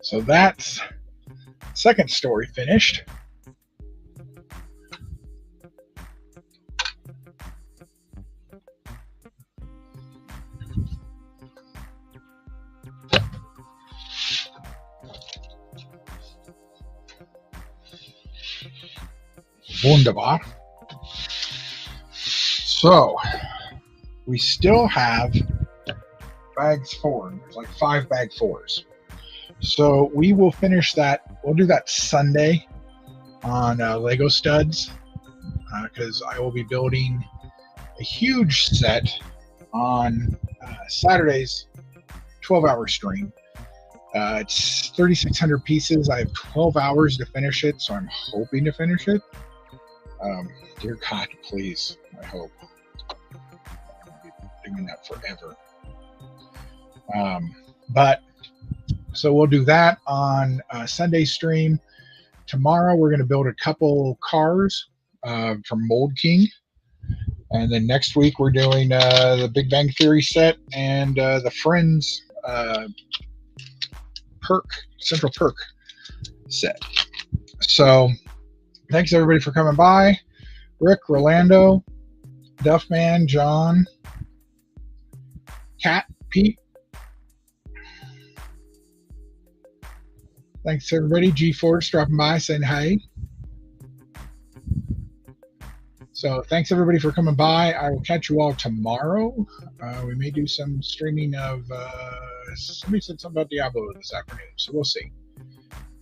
So that's second story finished. Wunderbar. So we still have bags 4. There's like 5 bag 4s. So we will finish that. We'll do that Sunday on Lego studs because I will be building a huge set on Saturday's 12-hour stream. It's 3,600 pieces. I have 12 hours to finish it, so I'm hoping to finish it. Dear God, please, I hope. I'll be doing that forever. But so we'll do that on Sunday stream. Tomorrow we're going to build a couple cars from Mold King. And then next week we're doing the Big Bang Theory set and the Friends Central Perk set. So thanks everybody for coming by. Rick, Rolando, Duffman, John, Kat, Pete. Thanks everybody. G Force dropping by saying hi. So thanks everybody for coming by. I will catch you all tomorrow. We may do some streaming of somebody said something about Diablo this afternoon, so we'll see.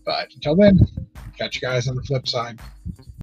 But until then, catch you guys on the flip side.